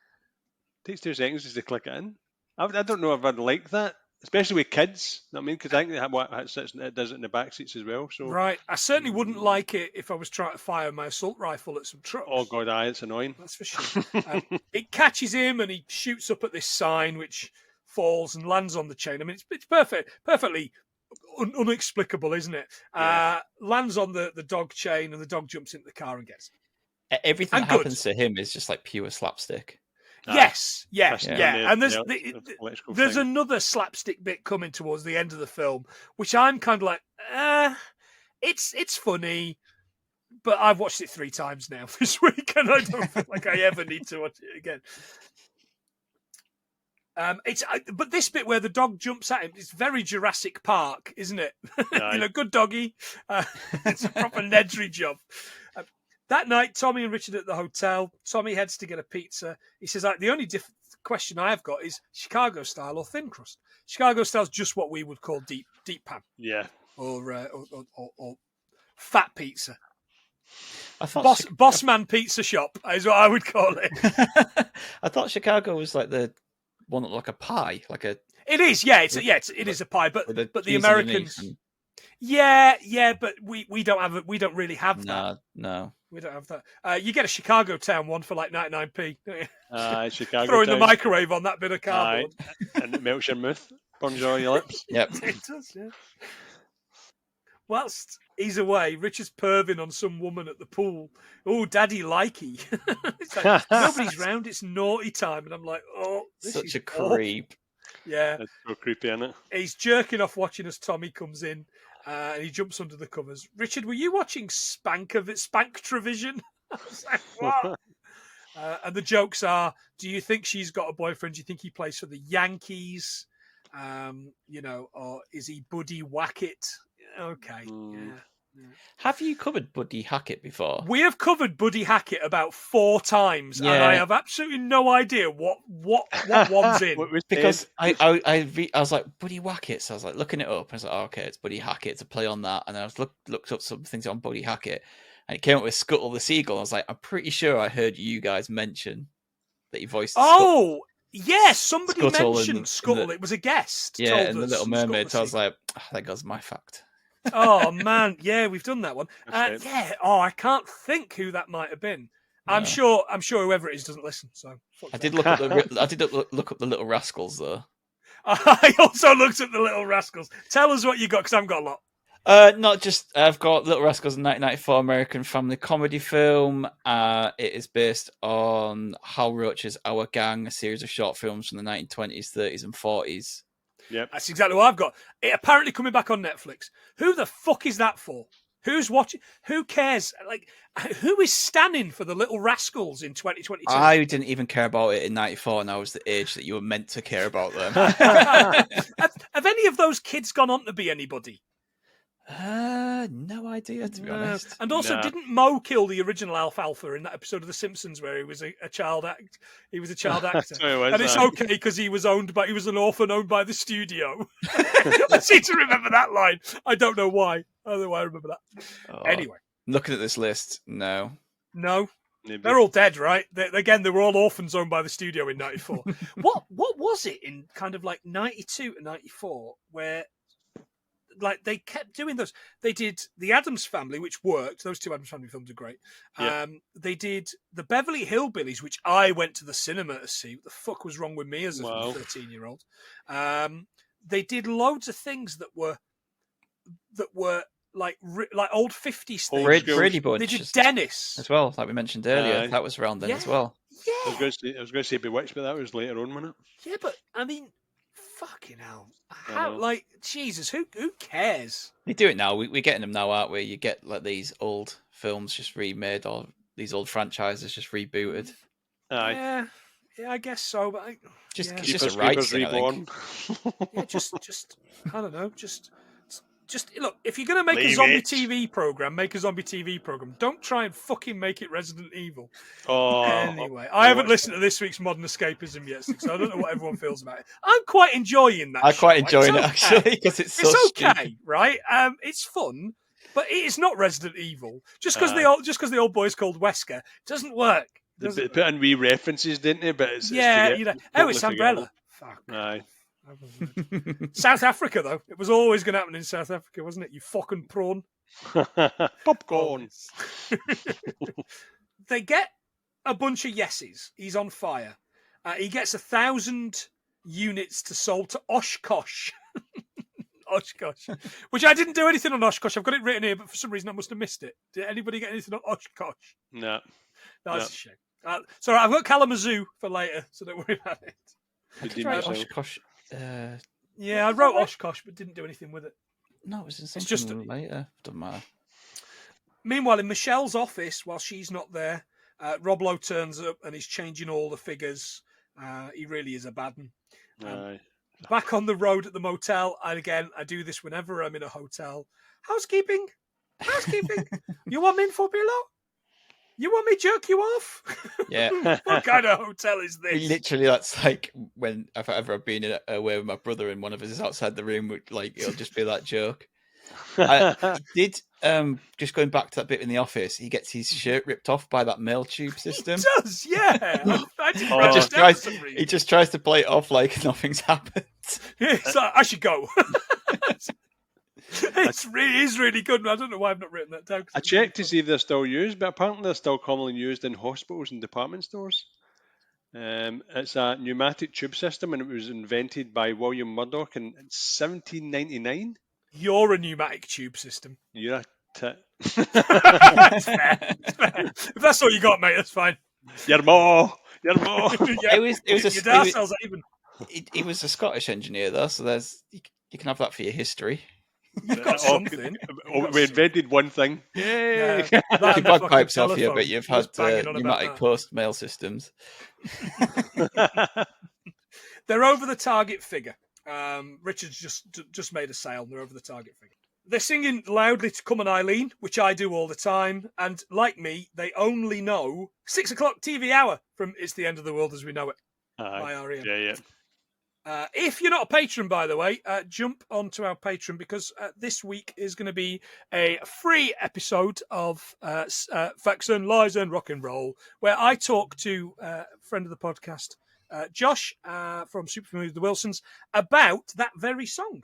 it takes 2 seconds just to click it in. I don't know if I'd like that, especially with kids. I mean, because I think it does it in the back seats as well. So right, I certainly wouldn't like it if I was trying to fire my assault rifle at some trucks. Oh god, it's annoying. That's for sure. It catches him, and he shoots up at this sign, which falls and lands on the chain. I mean, it's perfectly unexplicable, isn't it? Lands on the dog chain, and the dog jumps into the car and gets it. Everything that happens to him is just pure slapstick. Yes. And there's another slapstick bit coming towards the end of the film, which I'm kind of like, it's funny, but I've watched it 3 times now this week, and I don't feel like I ever need to watch it again. But this bit where the dog jumps at him, it's very Jurassic Park, isn't it? Good doggy. It's a proper Nedry job. That night, Tommy and Richard at the hotel. Tommy heads to get a pizza. He says, the only question I have got is Chicago style or thin crust. Chicago style is just what we would call deep pan. Yeah. Or fat pizza. I thought Bossman Pizza Shop is what I would call it. I thought Chicago was like the one like a pie, like a. It is, it is a pie, but the Americans. But we don't really have that. No. We don't have that. You get a Chicago Town one for like 99p. Chicago Throw in Town. the microwave on that bit of cardboard. And it melts your mouth, burns all your lips. Yep. It does, yeah. Whilst he's away, Richard's perving on some woman at the pool. Oh, daddy likey. It's like, nobody's round, it's naughty time. And I'm like, this such is a creep. Awful. Yeah. That's so creepy, isn't it? He's jerking off watching as Tommy comes in. And he jumps under the covers. Richard, were you watching Spanktravision? I was like, what? And the jokes are, do you think she's got a boyfriend? Do you think he plays for the Yankees? Or is he Buddy Wackett? Okay. Yeah. Have you covered Buddy Hackett before? We have covered Buddy Hackett about 4 times, and I have absolutely no idea what one's in. Because I was like, Buddy Wackett, so I was like looking it up, and I was like, okay, it's Buddy Hackett to play on that, and then I looked up some things on Buddy Hackett, and it came up with Scuttle the Seagull. I was like, I'm pretty sure I heard you guys mention that he voiced. Oh, yes, somebody Scuttle mentioned Scuttle. It was a guest. Yeah, and the Little Mermaid. So I was like, that goes my fact. Oh man, yeah, we've done that one. I can't think who that might have been. No. I'm sure whoever it is doesn't listen. So I did look up the Little Rascals though. I also looked at the Little Rascals. Tell us what you got, because I've got a lot. Not just I've got Little Rascals, a 1994 American family comedy film. It is based on Hal Roach's Our Gang, a series of short films from the 1920s, 30s, and 40s. Yep. That's exactly what I've got. It apparently coming back on Netflix. Who the fuck is that for? Who's watching? Who cares? Who is standing for the Little Rascals in 2022? I didn't even care about it in 94, and I was the age that you were meant to care about them. Have any of those kids gone on to be anybody? No idea, to be honest. And also, didn't Mo kill the original Alfalfa in that episode of The Simpsons where he was a child He was a child actor, and it's okay because he was an orphan owned by the studio. I seem to remember that line. I don't know why. I don't know why I remember that. Anyway, looking at this list, no. Maybe. They're all dead, right? They were all orphans owned by the studio in '94. What was it in kind of like '92 to '94 where? Like they kept doing those. They did the Addams Family, which worked. Those two Addams Family films are great. Yeah. They did the Beverly Hillbillies, which I went to the cinema to see. What the fuck was wrong with me as a 13-year-old? They did loads of things that were like old 50s things. Brady Bunch. They did Dennis as well, like we mentioned earlier. That was around then as well. Yeah. I was going to say Bewitched, but that was later on, wasn't it? Yeah, but I mean. Fucking hell! Like Jesus, who cares? They do it now. We're getting them now, aren't we? You get like these old films just remade, or these old franchises just rebooted. Aye. Yeah, I guess so. But it's just a rights thing, reborn. Yeah, just I don't know. Just look. If you're gonna make a zombie TV program, make a zombie TV program. Don't try and fucking make it Resident Evil. Anyway, I haven't listened to this week's Modern Escapism yet, so I don't know what everyone feels about it. I'm quite enjoying that. I'm quite enjoying it actually because it's so okay, stupid. right? It's fun, but it is not Resident Evil. Just because the old boy's called Wesker doesn't work. They put in wee references, didn't they? But it's it's Umbrella. Fuck. Aye. South Africa, though. It was always going to happen in South Africa, wasn't it? You fucking prawn. Popcorn. They get a bunch of yeses. He's on fire. He gets 1,000 units to sold to Oshkosh. Oshkosh. Which I didn't do anything on Oshkosh. I've got it written here, but for some reason I must have missed it. Did anybody get anything on Oshkosh? No. That's a shame. Sorry, I've got Kalamazoo for later, so don't worry about it. Oshkosh. Yeah, I wrote Oshkosh, but didn't do anything with it. No, it was in something later. Doesn't matter. Meanwhile, in Michelle's office, while she's not there, Rob Lowe turns up and he's changing all the figures. He really is a bad one. Back on the road at the motel, and again, I do this whenever I'm in a hotel. Housekeeping. You want me in for below? You want me to jerk you off? Yeah. What kind of hotel is this? Literally, that's like when if I've been away with my brother and one of us is outside the room, like it'll just be that joke. He did just going back to that bit in the office. He gets his shirt ripped off by that mail tube system. He does, yeah. He just tries to play it off like nothing's happened. So I should go. It is really good. I don't know why I've not written that down. I checked to see if they're still used, but apparently they're still commonly used in hospitals and department stores. It's a pneumatic tube system, and it was invented by William Murdoch in 1799. You're a pneumatic tube system. You're a tit. That's fair. If that's all you got, mate, that's fine. You're more. It was a Scottish engineer, though, so you can have that for your history. You've got something. We invented one thing. Yay! You can bagpipes off here, but you've had pneumatic post mail systems. They're over the target figure. Richard's just made a sale, and they're over the target figure. They're singing loudly to Come on Eileen, which I do all the time. And like me, they only know 6 o'clock TV hour from It's the End of the World as We Know It by REM. Yeah. If you're not a patron, by the way, jump onto our Patreon because this week is going to be a free episode of Facts and Lies and Rock and Roll, where I talk to a friend of the podcast, Josh from Super Familiar with the Wilsons, about that very song.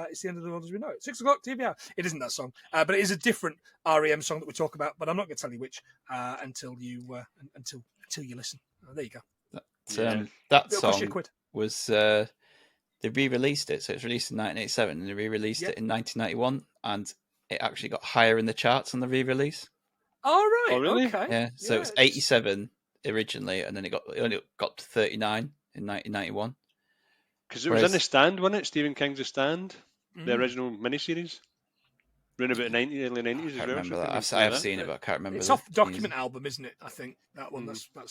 It's the End of the World as We Know It. 6 o'clock TV hour. It isn't that song, but it is a different REM song that we talk about. But I'm not going to tell you which until you listen. There you go. That song was they re-released it, so it's released in 1987, and they re-released it in 1991, and it actually got higher in the charts on the re-release. Oh right, oh, really? Okay. Yeah, so it was 87 originally, and then it only got to 39 in 1991. Because it was in The Stand, wasn't it? Stephen King's The Stand, the original miniseries. Around about the early 90s. I can't remember that. I have seen it, but I can't remember. It's off Document album, isn't it? I think that one. That's one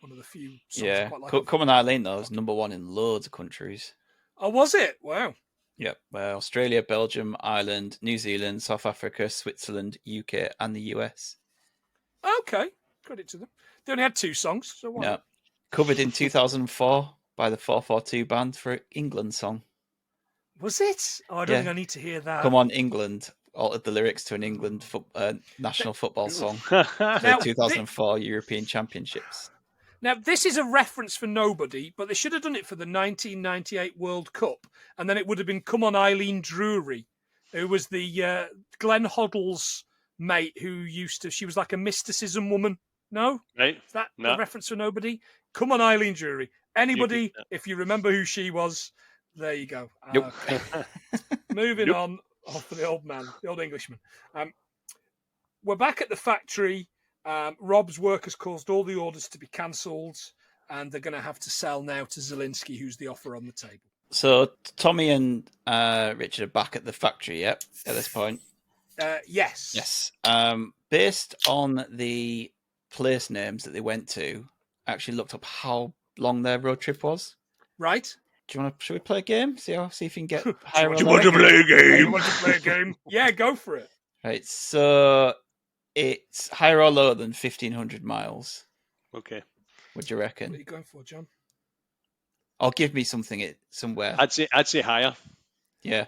of the few songs I quite like. Come on Eileen, though, was number one in loads of countries. Oh, was it? Wow. Yep. Australia, Belgium, Ireland, New Zealand, South Africa, Switzerland, UK, and the US. Okay, credit to them. They only had 2 songs, so why? Yeah. Covered in 2004 by the 442 band for England song. Was it? Oh, I don't think I need to hear that. Come on, England. Altered the lyrics to an England national football song for the 2004 European Championships. Now, this is a reference for nobody, but they should have done it for the 1998 World Cup, and then it would have been Come On Eileen Drury, who was the Glenn Hoddle's mate who she was like a mysticism woman. No? Right. Is that a reference for nobody? Come On Eileen Drury. Anybody, if you remember who she was, there you go. Nope. Okay. Moving on for the old man, the old Englishman. We're back at the factory. Rob's work has caused all the orders to be cancelled, and they're going to have to sell now to Zelensky, who's the offer on the table. So Tommy and Richard are back at the factory, at this point? Yes. Yes. Based on the place names that they went to, I actually looked up how long their road trip was. Right. Should we play a game? See if you can get higher. Do you want to play a game? You want to play a game? Yeah, go for it. Right. So it's higher or lower than 1,500 miles. Okay. What do you reckon? What are you going for, John? Or give me something somewhere. I'd say higher. Yeah.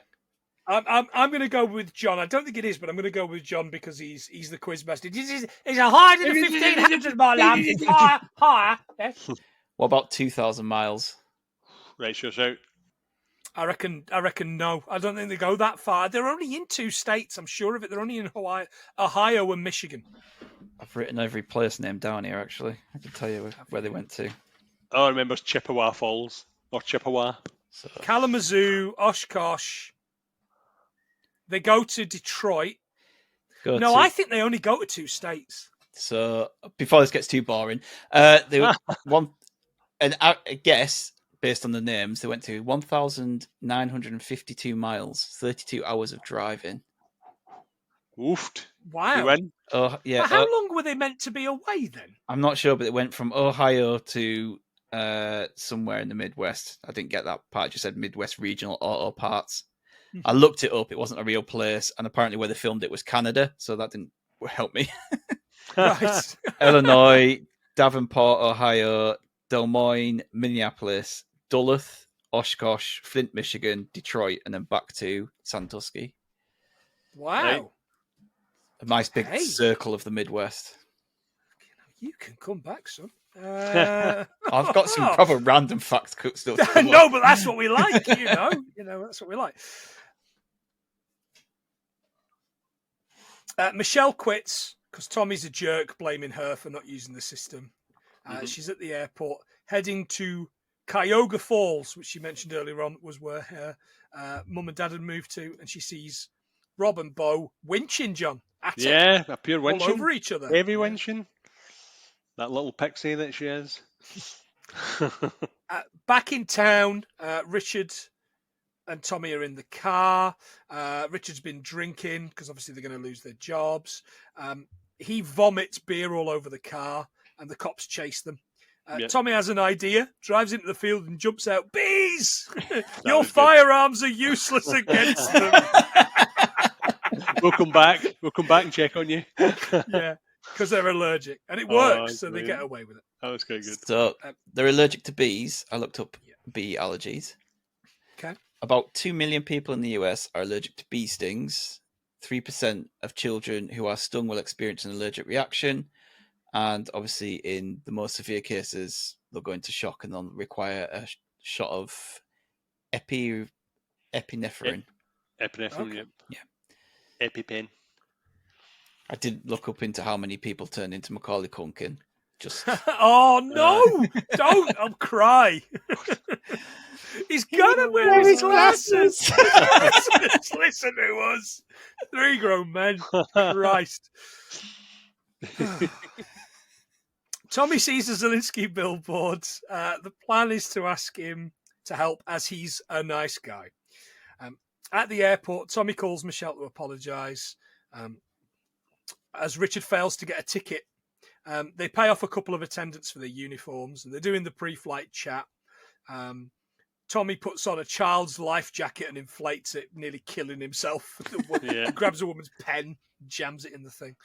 I'm going to go with John. I don't think it is, but I'm going to go with John because he's the quiz master. It's a higher than 1,500 mile. Higher. Yes. What about 2,000 miles? Right, sure, so. I reckon no. I don't think they go that far. They're only in 2 states. I'm sure of it. They're only in Ohio and Michigan. I've written every place name down here. Actually, I can tell you where they went to. Oh, I remember Chippewa Falls or Chippewa. So. Kalamazoo, Oshkosh. They go to Detroit. I think they only go to 2 states. So before this gets too boring, they and I guess based on the names, they went to 1,952 miles, 32 hours of driving. Oofed. Wow. Oh yeah. But how long were they meant to be away then? I'm not sure, but it went from Ohio to somewhere in the Midwest. I didn't get that part. It just said Midwest Regional Auto Parts. I looked it up. It wasn't a real place, and apparently where they filmed it was Canada, so that didn't help me. Right. Illinois, Davenport, Ohio, Des Moines, Minneapolis, Duluth, Oshkosh, Flint, Michigan, Detroit, and then back to Sandusky. Wow. Right? A nice big circle of the Midwest. You can come back, son. I've got some proper random fact stuff. No, but that's what we like, you know. That's what we like. Michelle quits because Tommy's a jerk, blaming her for not using the system. She's at the airport, heading to Cuyahoga Falls, which she mentioned earlier on was where her mum and dad had moved to, and she sees Rob and Bo winching, John. A pure winching. All over each other. Heavy winching. That little pixie that she is. Back in town, Richard and Tommy are in the car. Richard's been drinking because obviously they're going to lose their jobs. He vomits beer all over the car and the cops chase them. Tommy has an idea, drives into the field and jumps out. Bees! Your firearms are useless against them. We'll come back and check on you. Yeah, because they're allergic. And it works, so they get away with it. Oh, that's quite good. So they're allergic to bees. I looked up bee allergies. Okay. About 2 million people in the US are allergic to bee stings. 3% of children who are stung will experience an allergic reaction. And obviously, in the most severe cases, they'll go into shock and they'll require a shot of epinephrine. Epinephrine, okay. Yeah. EpiPen. I did look up into how many people turned into Macaulay Culkin. Just oh no! Don't! I'll cry. He's gonna wear his glasses. Listen to us, 3 grown men. Christ. Tommy sees the Zelensky billboards. The plan is to ask him to help, as he's a nice guy. At the airport, Tommy calls Michelle to apologise. As Richard fails to get a ticket, they pay off a couple of attendants for their uniforms, and they're doing the pre-flight chat. Tommy puts on a child's life jacket and inflates it, nearly killing himself. He grabs a woman's pen, jams it in the thing.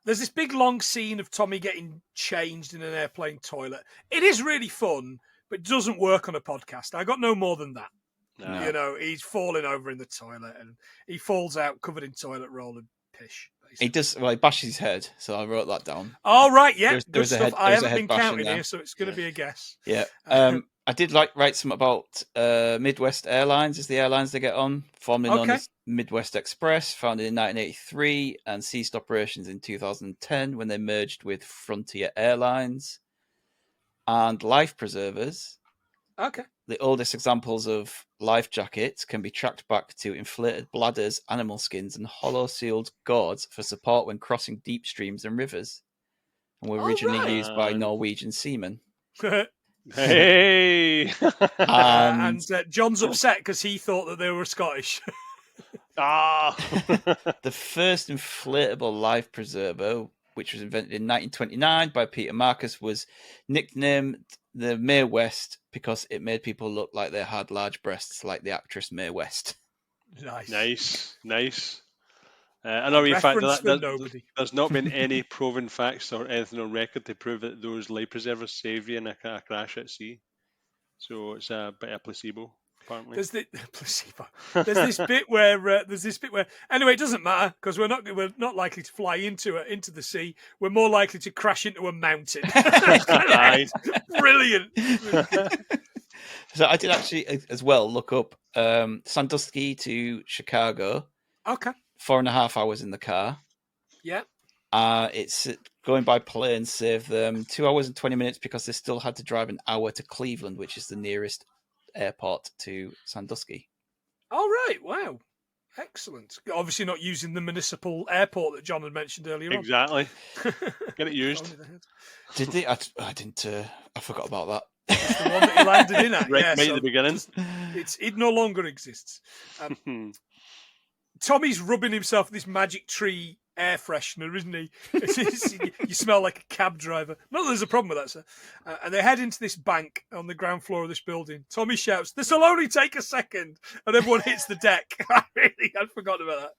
There's this big long scene of Tommy getting changed in an airplane toilet. It is really fun, but it doesn't work on a podcast. I got no more than that. No. You know, he's falling over in the toilet and he falls out covered in toilet roll and pish. Basically. He does. Well, he bashes his head, so I wrote that down. Oh right, yeah, there's good stuff. I haven't been counting here, so it's going to be a guess. Yeah. I did write some about Midwest Airlines as the airlines they get on, formerly known as Midwest Express, founded in 1983 and ceased operations in 2010 when they merged with Frontier Airlines. And life preservers. Okay. The oldest examples of life jackets can be tracked back to inflated bladders, animal skins, and hollow-sealed gourds for support when crossing deep streams and rivers, and were originally used by Norwegian seamen. Hey! And John's upset because he thought that they were Scottish. The first inflatable life preserver, which was invented in 1929 by Peter Marcus, was nicknamed the Mae West because it made people look like they had large breasts, like the actress Mae West. Nice. I know, in fact, there's not been any proven facts or anything on record to prove that those life preservers save you in a crash at sea. So it's a bit of placebo, apparently. There's this bit where anyway, it doesn't matter because we're not likely to fly into the sea. We're more likely to crash into a mountain. Brilliant. So I did actually as well look up Sandusky to Chicago. Okay. 4.5 hours in the car. Yeah. It's going by plane saved them 2 hours and 20 minutes because they still had to drive an hour to Cleveland, which is the nearest airport to Sandusky. All right. Wow. Excellent. Obviously not using the municipal airport that John had mentioned earlier on. Exactly. Get it used. Did they? I didn't. I forgot about that. It's the one that he landed in at. Right at the beginning. It no longer exists. Tommy's rubbing himself with this magic tree air freshener, isn't he? You smell like a cab driver. Not that there's a problem with that, sir. And they head into this bank on the ground floor of this building. Tommy shouts, "This'll only take a second," and everyone hits the deck. I'd forgotten about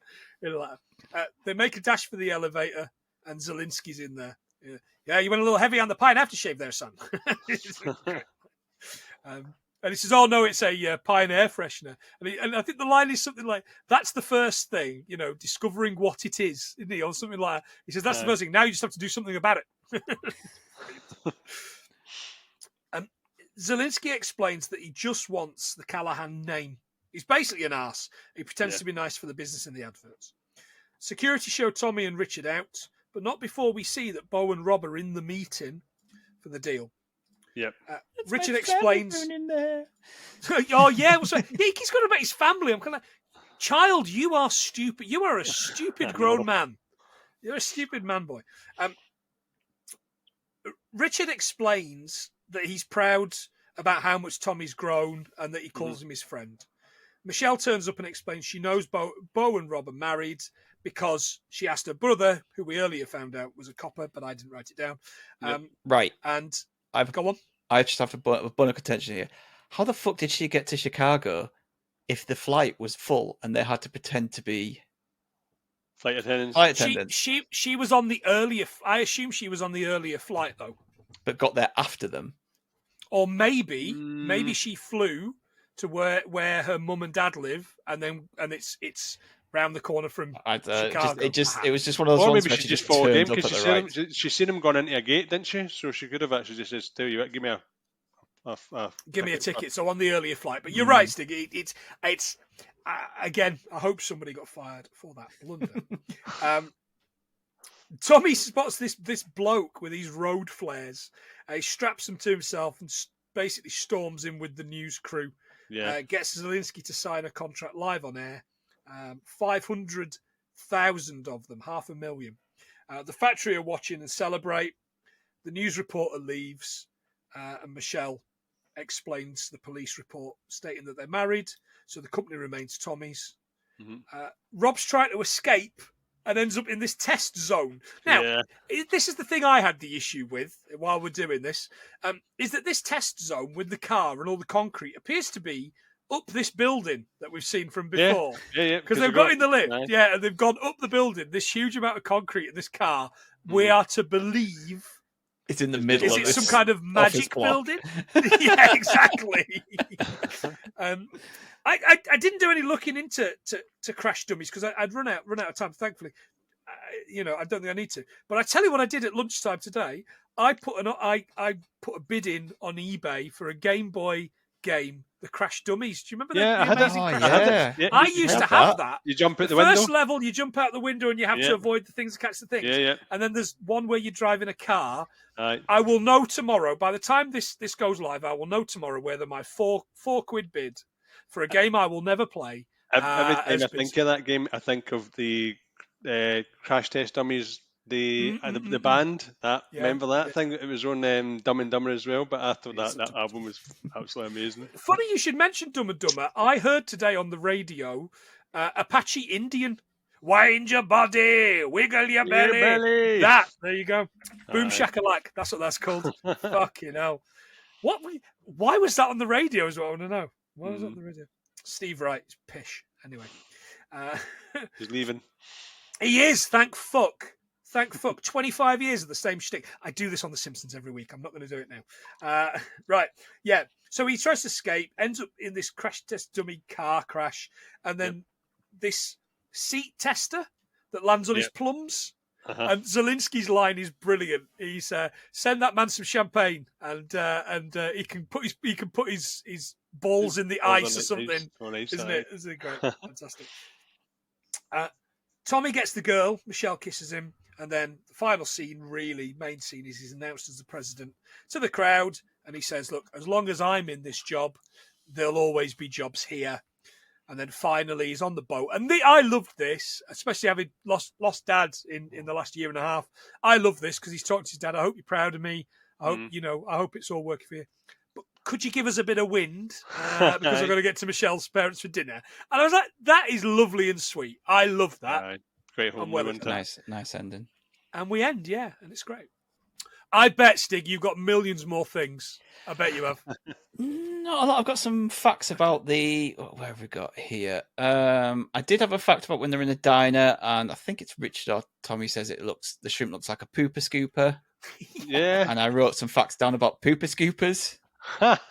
that. They make a dash for the elevator, and Zielinski's in there. Yeah, you went a little heavy on the pine aftershave there, son. And he says, "Oh no, it's a pine air freshener." And I think the line is something like, "That's the first thing, discovering what it is," isn't he? Or something like that. He says, "That's the first thing. Now you just have to do something about it." Zielinski explains that he just wants the Callahan name. He's basically an arse. He pretends to be nice for the business in the adverts. Security show Tommy and Richard out, but not before we see that Bo and Rob are in the meeting for the deal. Yep. Richard explains. Oh yeah, he's got about his family. I'm kind of, child, you are stupid. You are a stupid grown man. You're a stupid man boy. Richard explains that he's proud about how much Tommy's grown and that he calls him his friend. Michelle turns up and explains she knows Bo and Rob are married because she asked her brother, who we earlier found out was a copper, but I didn't write it down. Right. And go on. I just have a bone of contention here. How the fuck did she get to Chicago if the flight was full and they had to pretend to be flight attendants? She was on the earlier. I assume she was on the earlier flight though, but got there after them. Or maybe she flew to where her mum and dad live, and it's round the corner from Chicago. It was just one of those ones where she just followed him because she seen him going into a gate, didn't she? So she could have actually just said, "Tell you what, give me a ticket." So on the earlier flight, but you're right, Stig. It's again. I hope somebody got fired for that blunder. Tommy spots this bloke with these road flares. He straps them to himself and basically storms in with the news crew. Yeah, gets Zielinski to sign a contract live on air. 500,000 of them, 500,000. The factory are watching and celebrate. The news reporter leaves, and Michelle explains the police report stating that they're married, so the company remains Tommy's. Rob's trying to escape and ends up in this test zone. Now, this is the thing I had the issue with while we're doing this, is that this test zone with the car and all the concrete appears to be up this building that we've seen from before. Yeah. Because they've got in the lift, and they've gone up the building, this huge amount of concrete in this car. We are to believe it's in the middle. Is of it this some kind of magic building? Yeah, exactly. I didn't do any looking into Crash Dummies because I'd run out of time. Thankfully, I don't think I need to. But I tell you what I did at lunchtime today. I put a bid in on eBay for a Game Boy game, the Crash Dummies. Do you remember that? I used to have that. You jump out the window. First level, you jump out the window and you have to avoid the things that catch the things. Yeah. And then there's one where you're driving a car. I will know tomorrow. By the time this goes live, I will know tomorrow whether my £4 bid for a game I will never play. Every time I think of that game, I think of the Crash Test Dummies. The band remember that thing? It was on Dumb and Dumber as well, but I thought that album was absolutely amazing. Funny you should mention Dumb and Dumber. I heard today on the radio Apache Indian. Wind your body, wiggle your belly. That, there you go. Boom shakalak. That's what that's called. Fucking hell. Why was that on the radio is what I want to know. Why was that on the radio? Steve Wright is pish. Anyway. He's leaving. He is, thank fuck. 25 years of the same shtick. I do this on The Simpsons every week. I'm not going to do it now. Right. Yeah. So he tries to escape, ends up in this crash test dummy car crash, and then this seat tester that lands on his plums. And Zelensky's line is brilliant. He's send that man some champagne, and he can put his balls in the ice or something. Isn't it? Isn't it great? Fantastic. Tommy gets the girl. Michelle kisses him. And then the final scene, main scene, is he's announced as the president to the crowd. And he says, look, as long as I'm in this job, there'll always be jobs here. And then finally he's on the boat. And I loved this, especially having lost dad in the last year and a half. I love this because he's talking to his dad. I hope you're proud of me. I hope, I hope it's all working for you. But could you give us a bit of wind? Because I'm going to get to Michelle's parents for dinner. And I was like, that is lovely and sweet. I love that. Great home nice ending. And we end, and it's great. I bet, Stig, you've got millions more things. I bet you have. Not a lot. I've got some facts about where have we got here? I did have a fact about when they're in a diner, and I think it's Richard or Tommy says the shrimp looks like a pooper scooper. Yeah. And I wrote some facts down about pooper scoopers.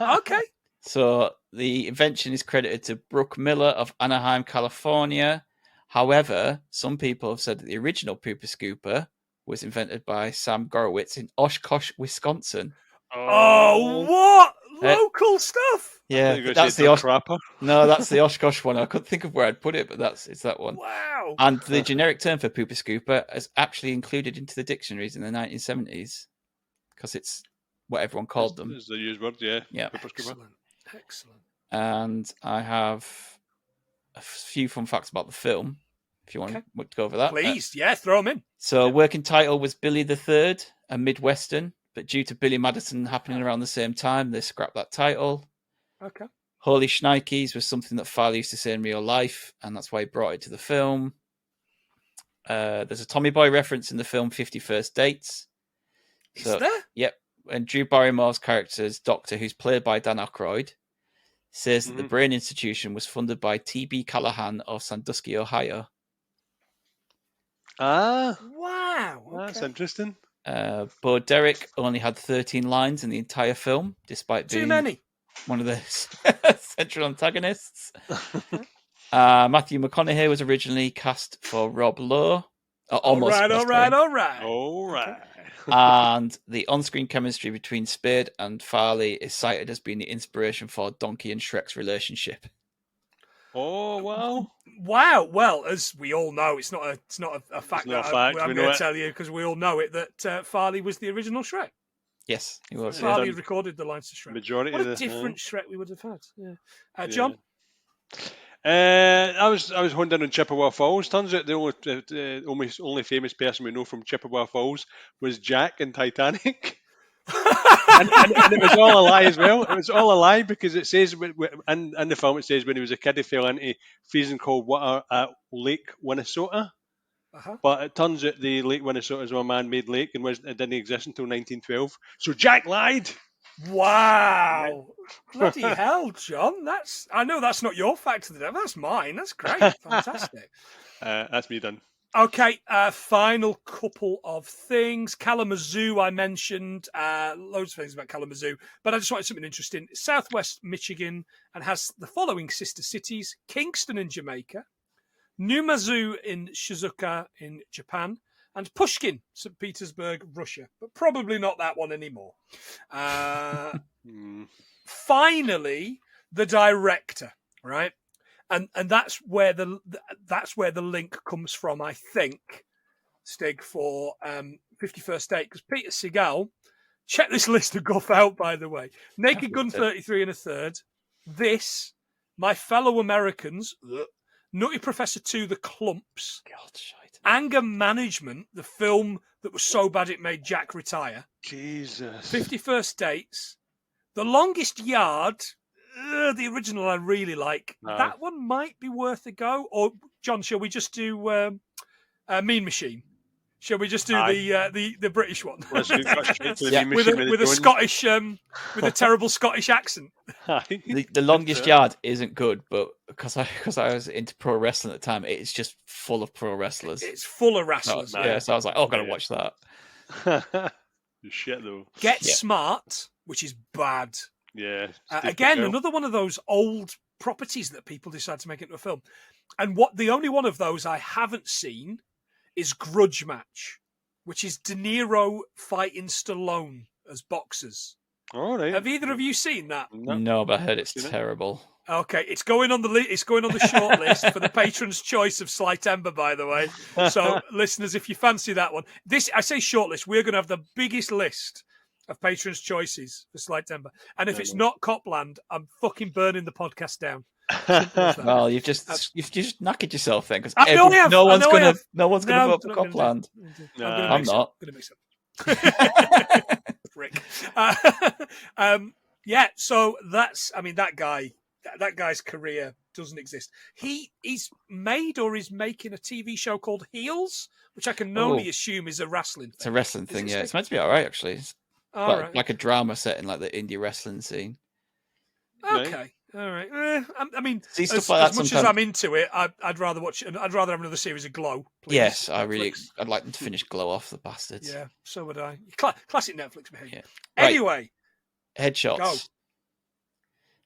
Okay. So the invention is credited to Brooke Miller of Anaheim, California. However, some people have said that the original pooper scooper was invented by Sam Gorowitz in Oshkosh, Wisconsin. Oh, what? Local stuff? Yeah, that's the crapper. No, that's the Oshkosh one. I couldn't think of where I'd put it, but it's that one. Wow. And the generic term for pooper scooper is actually included into the dictionaries in the 1970s because it's what everyone called them. It's the used word, yeah. Excellent. And I have a few fun facts about the film, if you want to go over that. Please, throw them in. So working title was Billy the Third, a Midwestern, but due to Billy Madison happening around the same time, they scrapped that title. Okay. Holy Shnikes was something that Farley used to say in real life, and that's why he brought it to the film. There's a Tommy Boy reference in the film 50 First Dates. Is there? Yep. And Drew Barrymore's character's doctor, who's played by Dan Aykroyd, says that the Brain Institution was funded by T.B. Callahan of Sandusky, Ohio. Wow. That's interesting. Bo Derek only had 13 lines in the entire film, despite being too many. One of the central antagonists. Matthew McConaughey was originally cast for Rob Lowe. All right. And the on-screen chemistry between Spade and Farley is cited as being the inspiration for Donkey and Shrek's relationship. Oh, wow. Wow. Well, as we all know, it's not a fact that I'm going to tell you because we all know it that Farley was the original Shrek. Yes, he was. Farley recorded the lines to Shrek. Majority what of a different Shrek we would have had. Yeah. John? I was honed in on Chippewa Falls. Turns out the only famous person we know from Chippewa Falls was Jack in Titanic. and it was all a lie as well. It was all a lie because it says in the film it says when he was a kid he fell into freezing cold water at Lake Minnesota. But it turns out the Lake Minnesota is a man-made lake and it didn't exist until 1912. So Jack lied. Wow. Bloody hell, John. I know that's not your fact of the day. That's mine. That's great. Fantastic. That's me done. Okay, final couple of things. Kalamazoo, I mentioned. Loads of things about Kalamazoo, but I just wanted something interesting. Southwest Michigan, and has the following sister cities: Kingston in Jamaica, Numazu in Shizuoka in Japan, and Pushkin, St. Petersburg, Russia. But probably not that one anymore. Finally, the director, right? And that's where the link comes from, I think, Stig, for 51st Date, because Peter Segal, check this list of guff out, by the way. Naked Gun 33 1/3, this, My Fellow Americans, Nutty Professor 2, The Clumps, Anger Management, the film that was so bad it made Jack retire. Jesus. 51st Dates, The Longest Yard. The original I really like. No. That one might be worth a go. Or John, shall we just do Mean Machine? Shall we just do the British one with a Scottish with a terrible Scottish accent? The Longest Yard isn't good, but because I was into pro wrestling at the time, it's just full of pro wrestlers. It's full of wrestlers. So I was like, oh, I've got to watch that. Shit though. Get Smart, which is bad. Yeah. Again, another one of those old properties that people decide to make into a film. And the only one of those I haven't seen is Grudge Match, which is De Niro fighting Stallone as boxers. All right. Have either of you seen that? No, but I heard it's terrible. Okay, it's going on the short list for the Patron's Choice of Slightember, by the way. So, listeners, if you fancy that one, I say short list, we're going to have the biggest list of Patron's Choices for Slightember. And if it's not Copland, I'm fucking burning the podcast down. Well, you've just knackered yourself then, because no one's gonna vote for Copland. I'm not. Gonna mix up. Rick. So that guy's career doesn't exist. He's made or is making a TV show called Heels, which I can only assume is a wrestling thing. It's a wrestling thing, yeah. It's meant to be all right, actually. It's like a drama set in like the indie wrestling scene. Okay. All right. I mean, see stuff as much as I'm into it, I'd rather watch it. I'd rather have another series of Glow. Please. Yes, I'd like them to finish Glow off, the bastards. Yeah, so would I. Classic Netflix behavior. Yeah. Anyway, headshots. Go.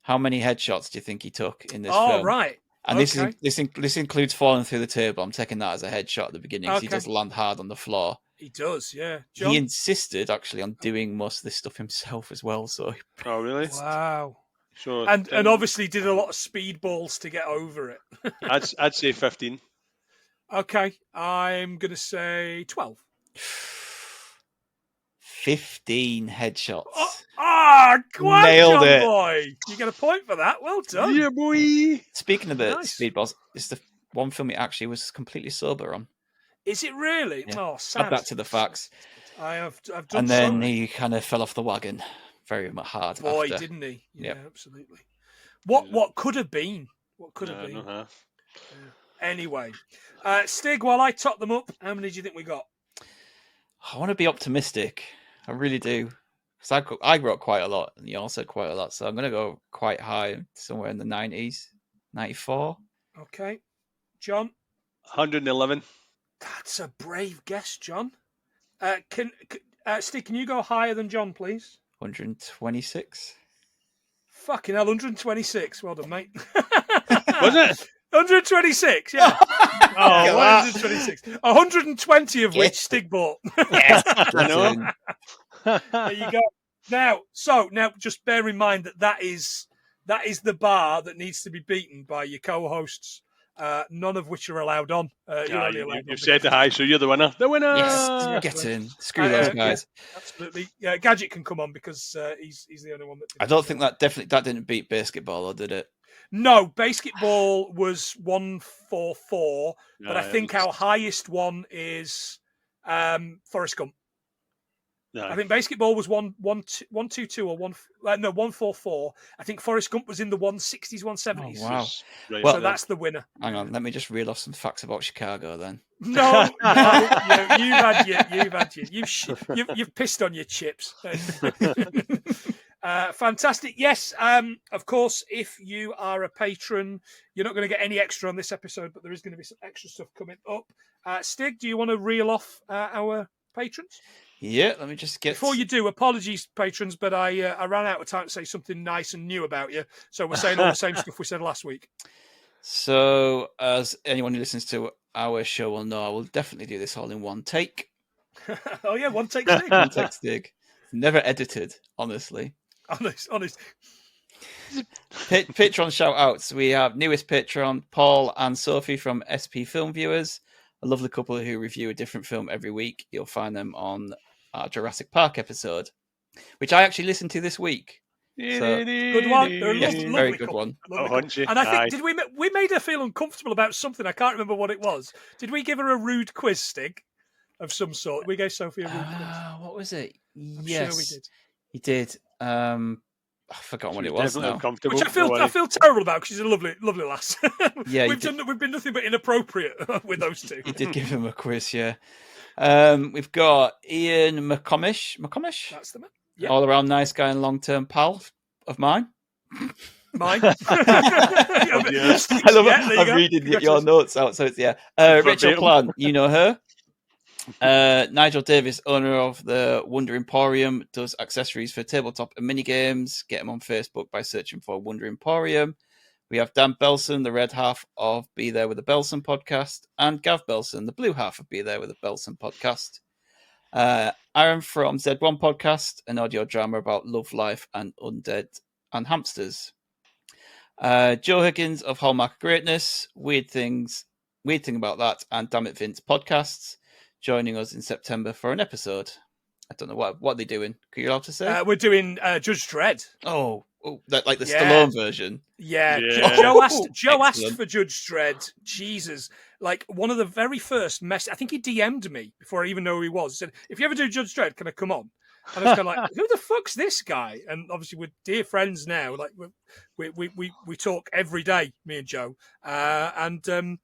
How many headshots do you think he took in this film? Oh, right. And this includes falling through the table. I'm taking that as a headshot at the beginning because he does land hard on the floor. He does, yeah. John? He insisted actually on doing most of this stuff himself as well. So. Oh, really? Wow. Sure. And obviously did a lot of speedballs to get over it. I'd say 15. Okay, I'm going to say 12. 15 headshots. Go on, Nailed John it. Boy. You get a point for that. Well done. Yeah, boy. Speaking of the speedballs, it's the one film he actually was completely sober on. Is it really? Yeah. Oh, sad. Add that to the facts. I've done. And then he kind of fell off the wagon very hard. Boy, after. didn't he? Yeah, absolutely. What could have been? What could have been? Yeah. Anyway, Stig, while I tot them up, how many do you think we got? I want to be optimistic. I really do. Because I wrote quite a lot, and you also quite a lot. So I'm going to go quite high, somewhere in the 90s, 94. Okay. John? 111. That's a brave guess, John. Stig, can you go higher than John, please? 126. Fucking hell, 126. Well done, mate. Was it? 126, yeah. 126. 120 of which Stig bought. Yes, I know. There you go. Now, just bear in mind that is the bar that needs to be beaten by your co-hosts. None of which are allowed on. You've said the high, so you're the winner. The winner! Yes, get in. Screw those guys. Yeah, absolutely. Yeah, Gadget can come on because he's the only one that. I don't think that didn't beat Basketball, or did it? No, Basketball was 144, but I think our highest one is Forrest Gump. I think Basketball was 122 or 144. I think Forrest Gump was in the 160s, 170s. Oh, wow. Right, so that's the winner. Hang on, let me just reel off some facts about Chicago then. No, you've had you've pissed on your chips. Fantastic. Yes, of course, if you are a patron, you're not going to get any extra on this episode, but there is going to be some extra stuff coming up. Stig, do you want to reel off our patrons? Yeah, let me just get... Before you do, apologies, patrons, but I ran out of time to say something nice and new about you, so we're saying all the same stuff we said last week. So, as anyone who listens to our show will know, I will definitely do this all in one take. Oh, yeah, one take Stig. One take Stig. Never edited, honestly. Honest. Patreon shout-outs. We have newest Patreon, Paul and Sophie from SP Film Viewers, a lovely couple who review a different film every week. You'll find them on our Jurassic Park episode, which I actually listened to this week. So, good one. They're a very good one. And I think we made her feel uncomfortable about something. I can't remember what it was. Did we give her a rude quiz, Stig, of some sort? We gave Sophie a rude quiz. What was it? Sure we did. You did. I've forgotten what it was now. Which I feel terrible about because she's a lovely lass. Yeah, we've been nothing but inappropriate with those two. You did give him a quiz, yeah. We've got Ian McComish. That's the man. Yep. All around nice guy and long-term pal of mine. Mine. Yes. I love it. I'm reading your notes out, so it's Rachel Plan, you know her. Nigel Davis, owner of the Wonder Emporium, does accessories for tabletop and mini games. Get him on Facebook by searching for Wonder Emporium. We have Dan Belson, the red half of Be There with the Belson podcast, and Gav Belson, the blue half of Be There with the Belson podcast. Aaron from Z1 podcast, an audio drama about love, life, and undead and hamsters. Joe Higgins of Hallmark Greatness, Weird Thing About That, and Damn It Vince podcasts, joining us in September for an episode. I don't know what are they doing. Are you allowed to say? We're doing Judge Dredd. Oh, like the Stallone version. Yeah. Joe asked for Judge Dredd. Jesus, like one of the very first I think he DM'd me before I even know who he was. He said, "If you ever do Judge Dredd, can I come on?" And I was kind of like, "Who the fuck's this guy?" And obviously, we're dear friends now. Like we talk every day, me and Joe. And I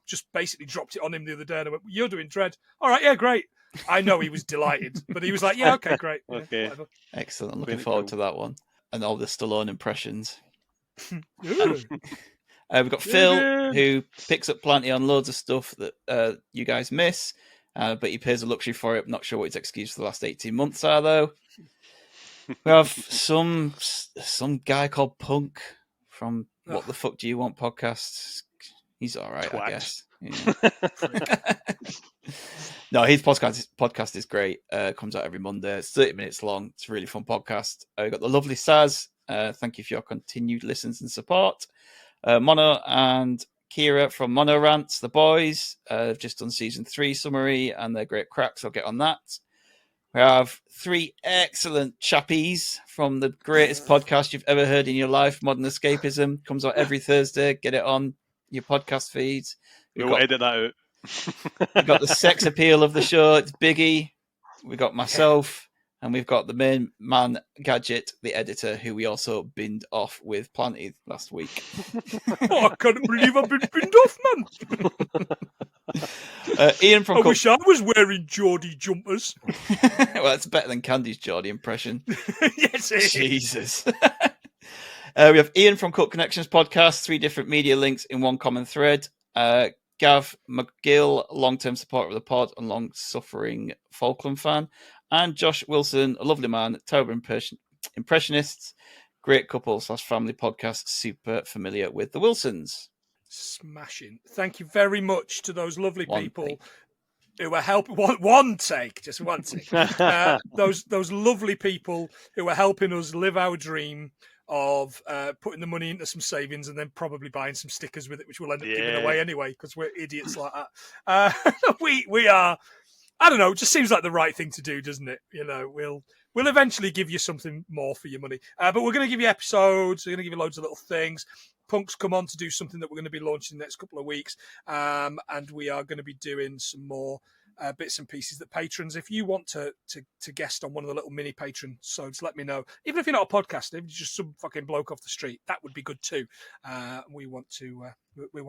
just basically dropped it on him the other day, and I went, "You're doing Dredd? All right, yeah, great." I know he was delighted, but he was like, "Yeah, okay, great, okay, yeah, excellent." Looking forward to that one and all the Stallone impressions. We've got Phil, who picks up plenty on loads of stuff that you guys miss, but he pays a luxury for it. I'm not sure what his excuse for the last 18 months are, though. We have some guy called Punk from What the Fuck Do You Want podcast. He's all right, I guess. Yeah. No, his podcast is great. Comes out every Monday. It's 30 minutes long. It's a really fun podcast. We've got the lovely Saz. Thank you for your continued listens and support. Mono and Kira from Mono Rants, the boys, have just done season 3 summary, and they're great cracks. I'll get on that. We have 3 excellent chappies from the greatest podcast you've ever heard in your life, Modern Escapism. Comes out every Thursday. Get it on your podcast feeds. We'll edit that out. We've got the sex appeal of the show. It's Biggie. We've got myself. And we've got the main man, Gadget, the editor, who we also binned off with Plenty last week. Oh, I can't believe I've been binned off, man. Ian from... I wish I was wearing Geordie jumpers. Well, it's better than Candy's Geordie impression. Yes, it is. Jesus. We have Ian from Cut Connections podcast, 3 different media links in one common thread. Gav McGill, long-term supporter of the pod and long-suffering Falkland fan. And Josh Wilson, a lovely man, terrible impressionists, great couple / family podcast, super familiar with the Wilsons. Smashing. Thank you very much to those lovely people who were helping. One take. Those lovely people who were helping us live our dream of putting the money into some savings and then probably buying some stickers with it, which we'll end up giving away anyway because we're idiots like that. We are. I don't know. It just seems like the right thing to do, doesn't it? You know, we'll eventually give you something more for your money. But we're going to give you episodes. We're going to give you loads of little things. Punk's come on to do something that we're going to be launching the next couple of weeks. And we are going to be doing some more bits and pieces that patrons, if you want to guest on one of the little mini patron episodes, let me know. Even if you're not a podcaster, if you're just some fucking bloke off the street, that would be good too. We want to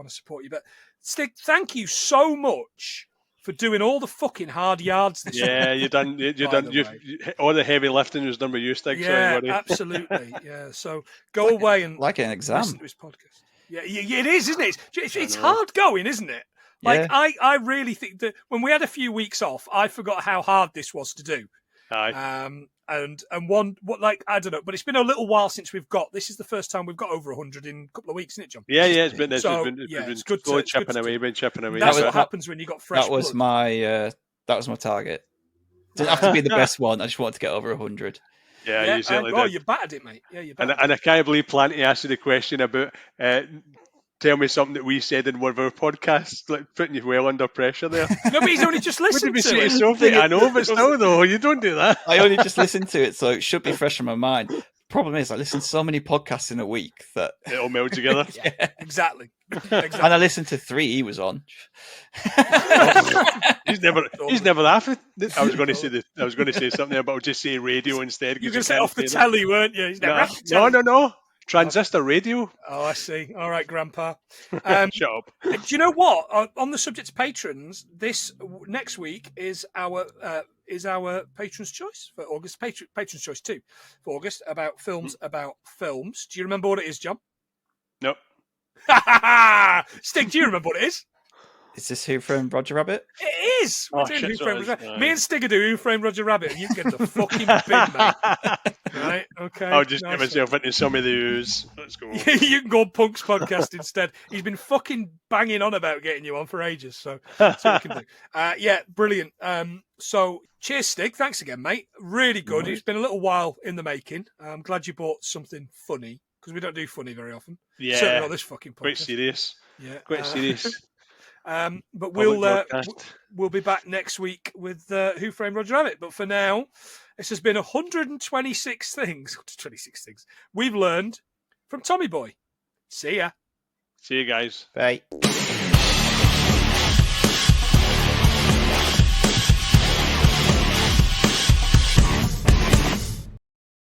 support you. But Stig, thank you so much for doing all the fucking hard yards this week. Yeah, you done all the heavy lifting was done by you, Stig. Yeah, absolutely. Yeah, so go away and like an exam. Listen to his podcast. Yeah, it is, isn't it? It's hard going, isn't it? Like I really think that when we had a few weeks off, I forgot how hard this was to do. Aye. And one I don't know, but it's been a little while since we've got. This is the first time we've got over 100 in a couple of weeks, isn't it, John? Yeah, it's been it's good to chipping away. That's what happens when you got fresh. That was blood. my target. Didn't have to be the best one. I just wanted to get over 100. Yeah, you certainly did. You battered it, mate. Yeah, you battered and I can't believe Planty asked you the question about tell me something that we said in one of our podcasts, like putting you well under pressure there. No, but he's only just listened to it. Sophie? I know, but still, though, you don't do that. I only just listened to it, so it should be fresh in my mind. Problem is, I listen to so many podcasts in a week that it all meld together. Yeah, exactly. And I listened to 3 he was on. He's never laughing. I was going to say something about just say radio instead. You were going to say off the telly, weren't you? No. Transistor radio. Oh, I see. All right, Grandpa. Shut up. Do you know what? On the subject of patrons, this next week is our Patron's Choice for August. Patron's Choice 2 for August about films about films. Do you remember what it is, John? Nope. Stig, do you remember what it is? Is this Who Framed Roger Rabbit? It is. Who Framed Roger Rabbit? Me and Stig do Who Framed Roger Rabbit, and you get the fucking bin, mate. Right? Okay. I'll just get myself into some of those. Let's go. You can go on Punk's podcast instead. He's been fucking banging on about getting you on for ages, so that's what we can do. Yeah, brilliant. So cheers, Stig. Thanks again, mate. Really good. Right. It's been a little while in the making. I'm glad you bought something funny, because we don't do funny very often. Yeah. Certainly not this fucking podcast. Quite serious. Yeah. Quite serious. But we'll be back next week with Who Framed Roger Rabbit. But for now, this has been 126 things we've learned from Tommy Boy. See ya. See you guys. Bye.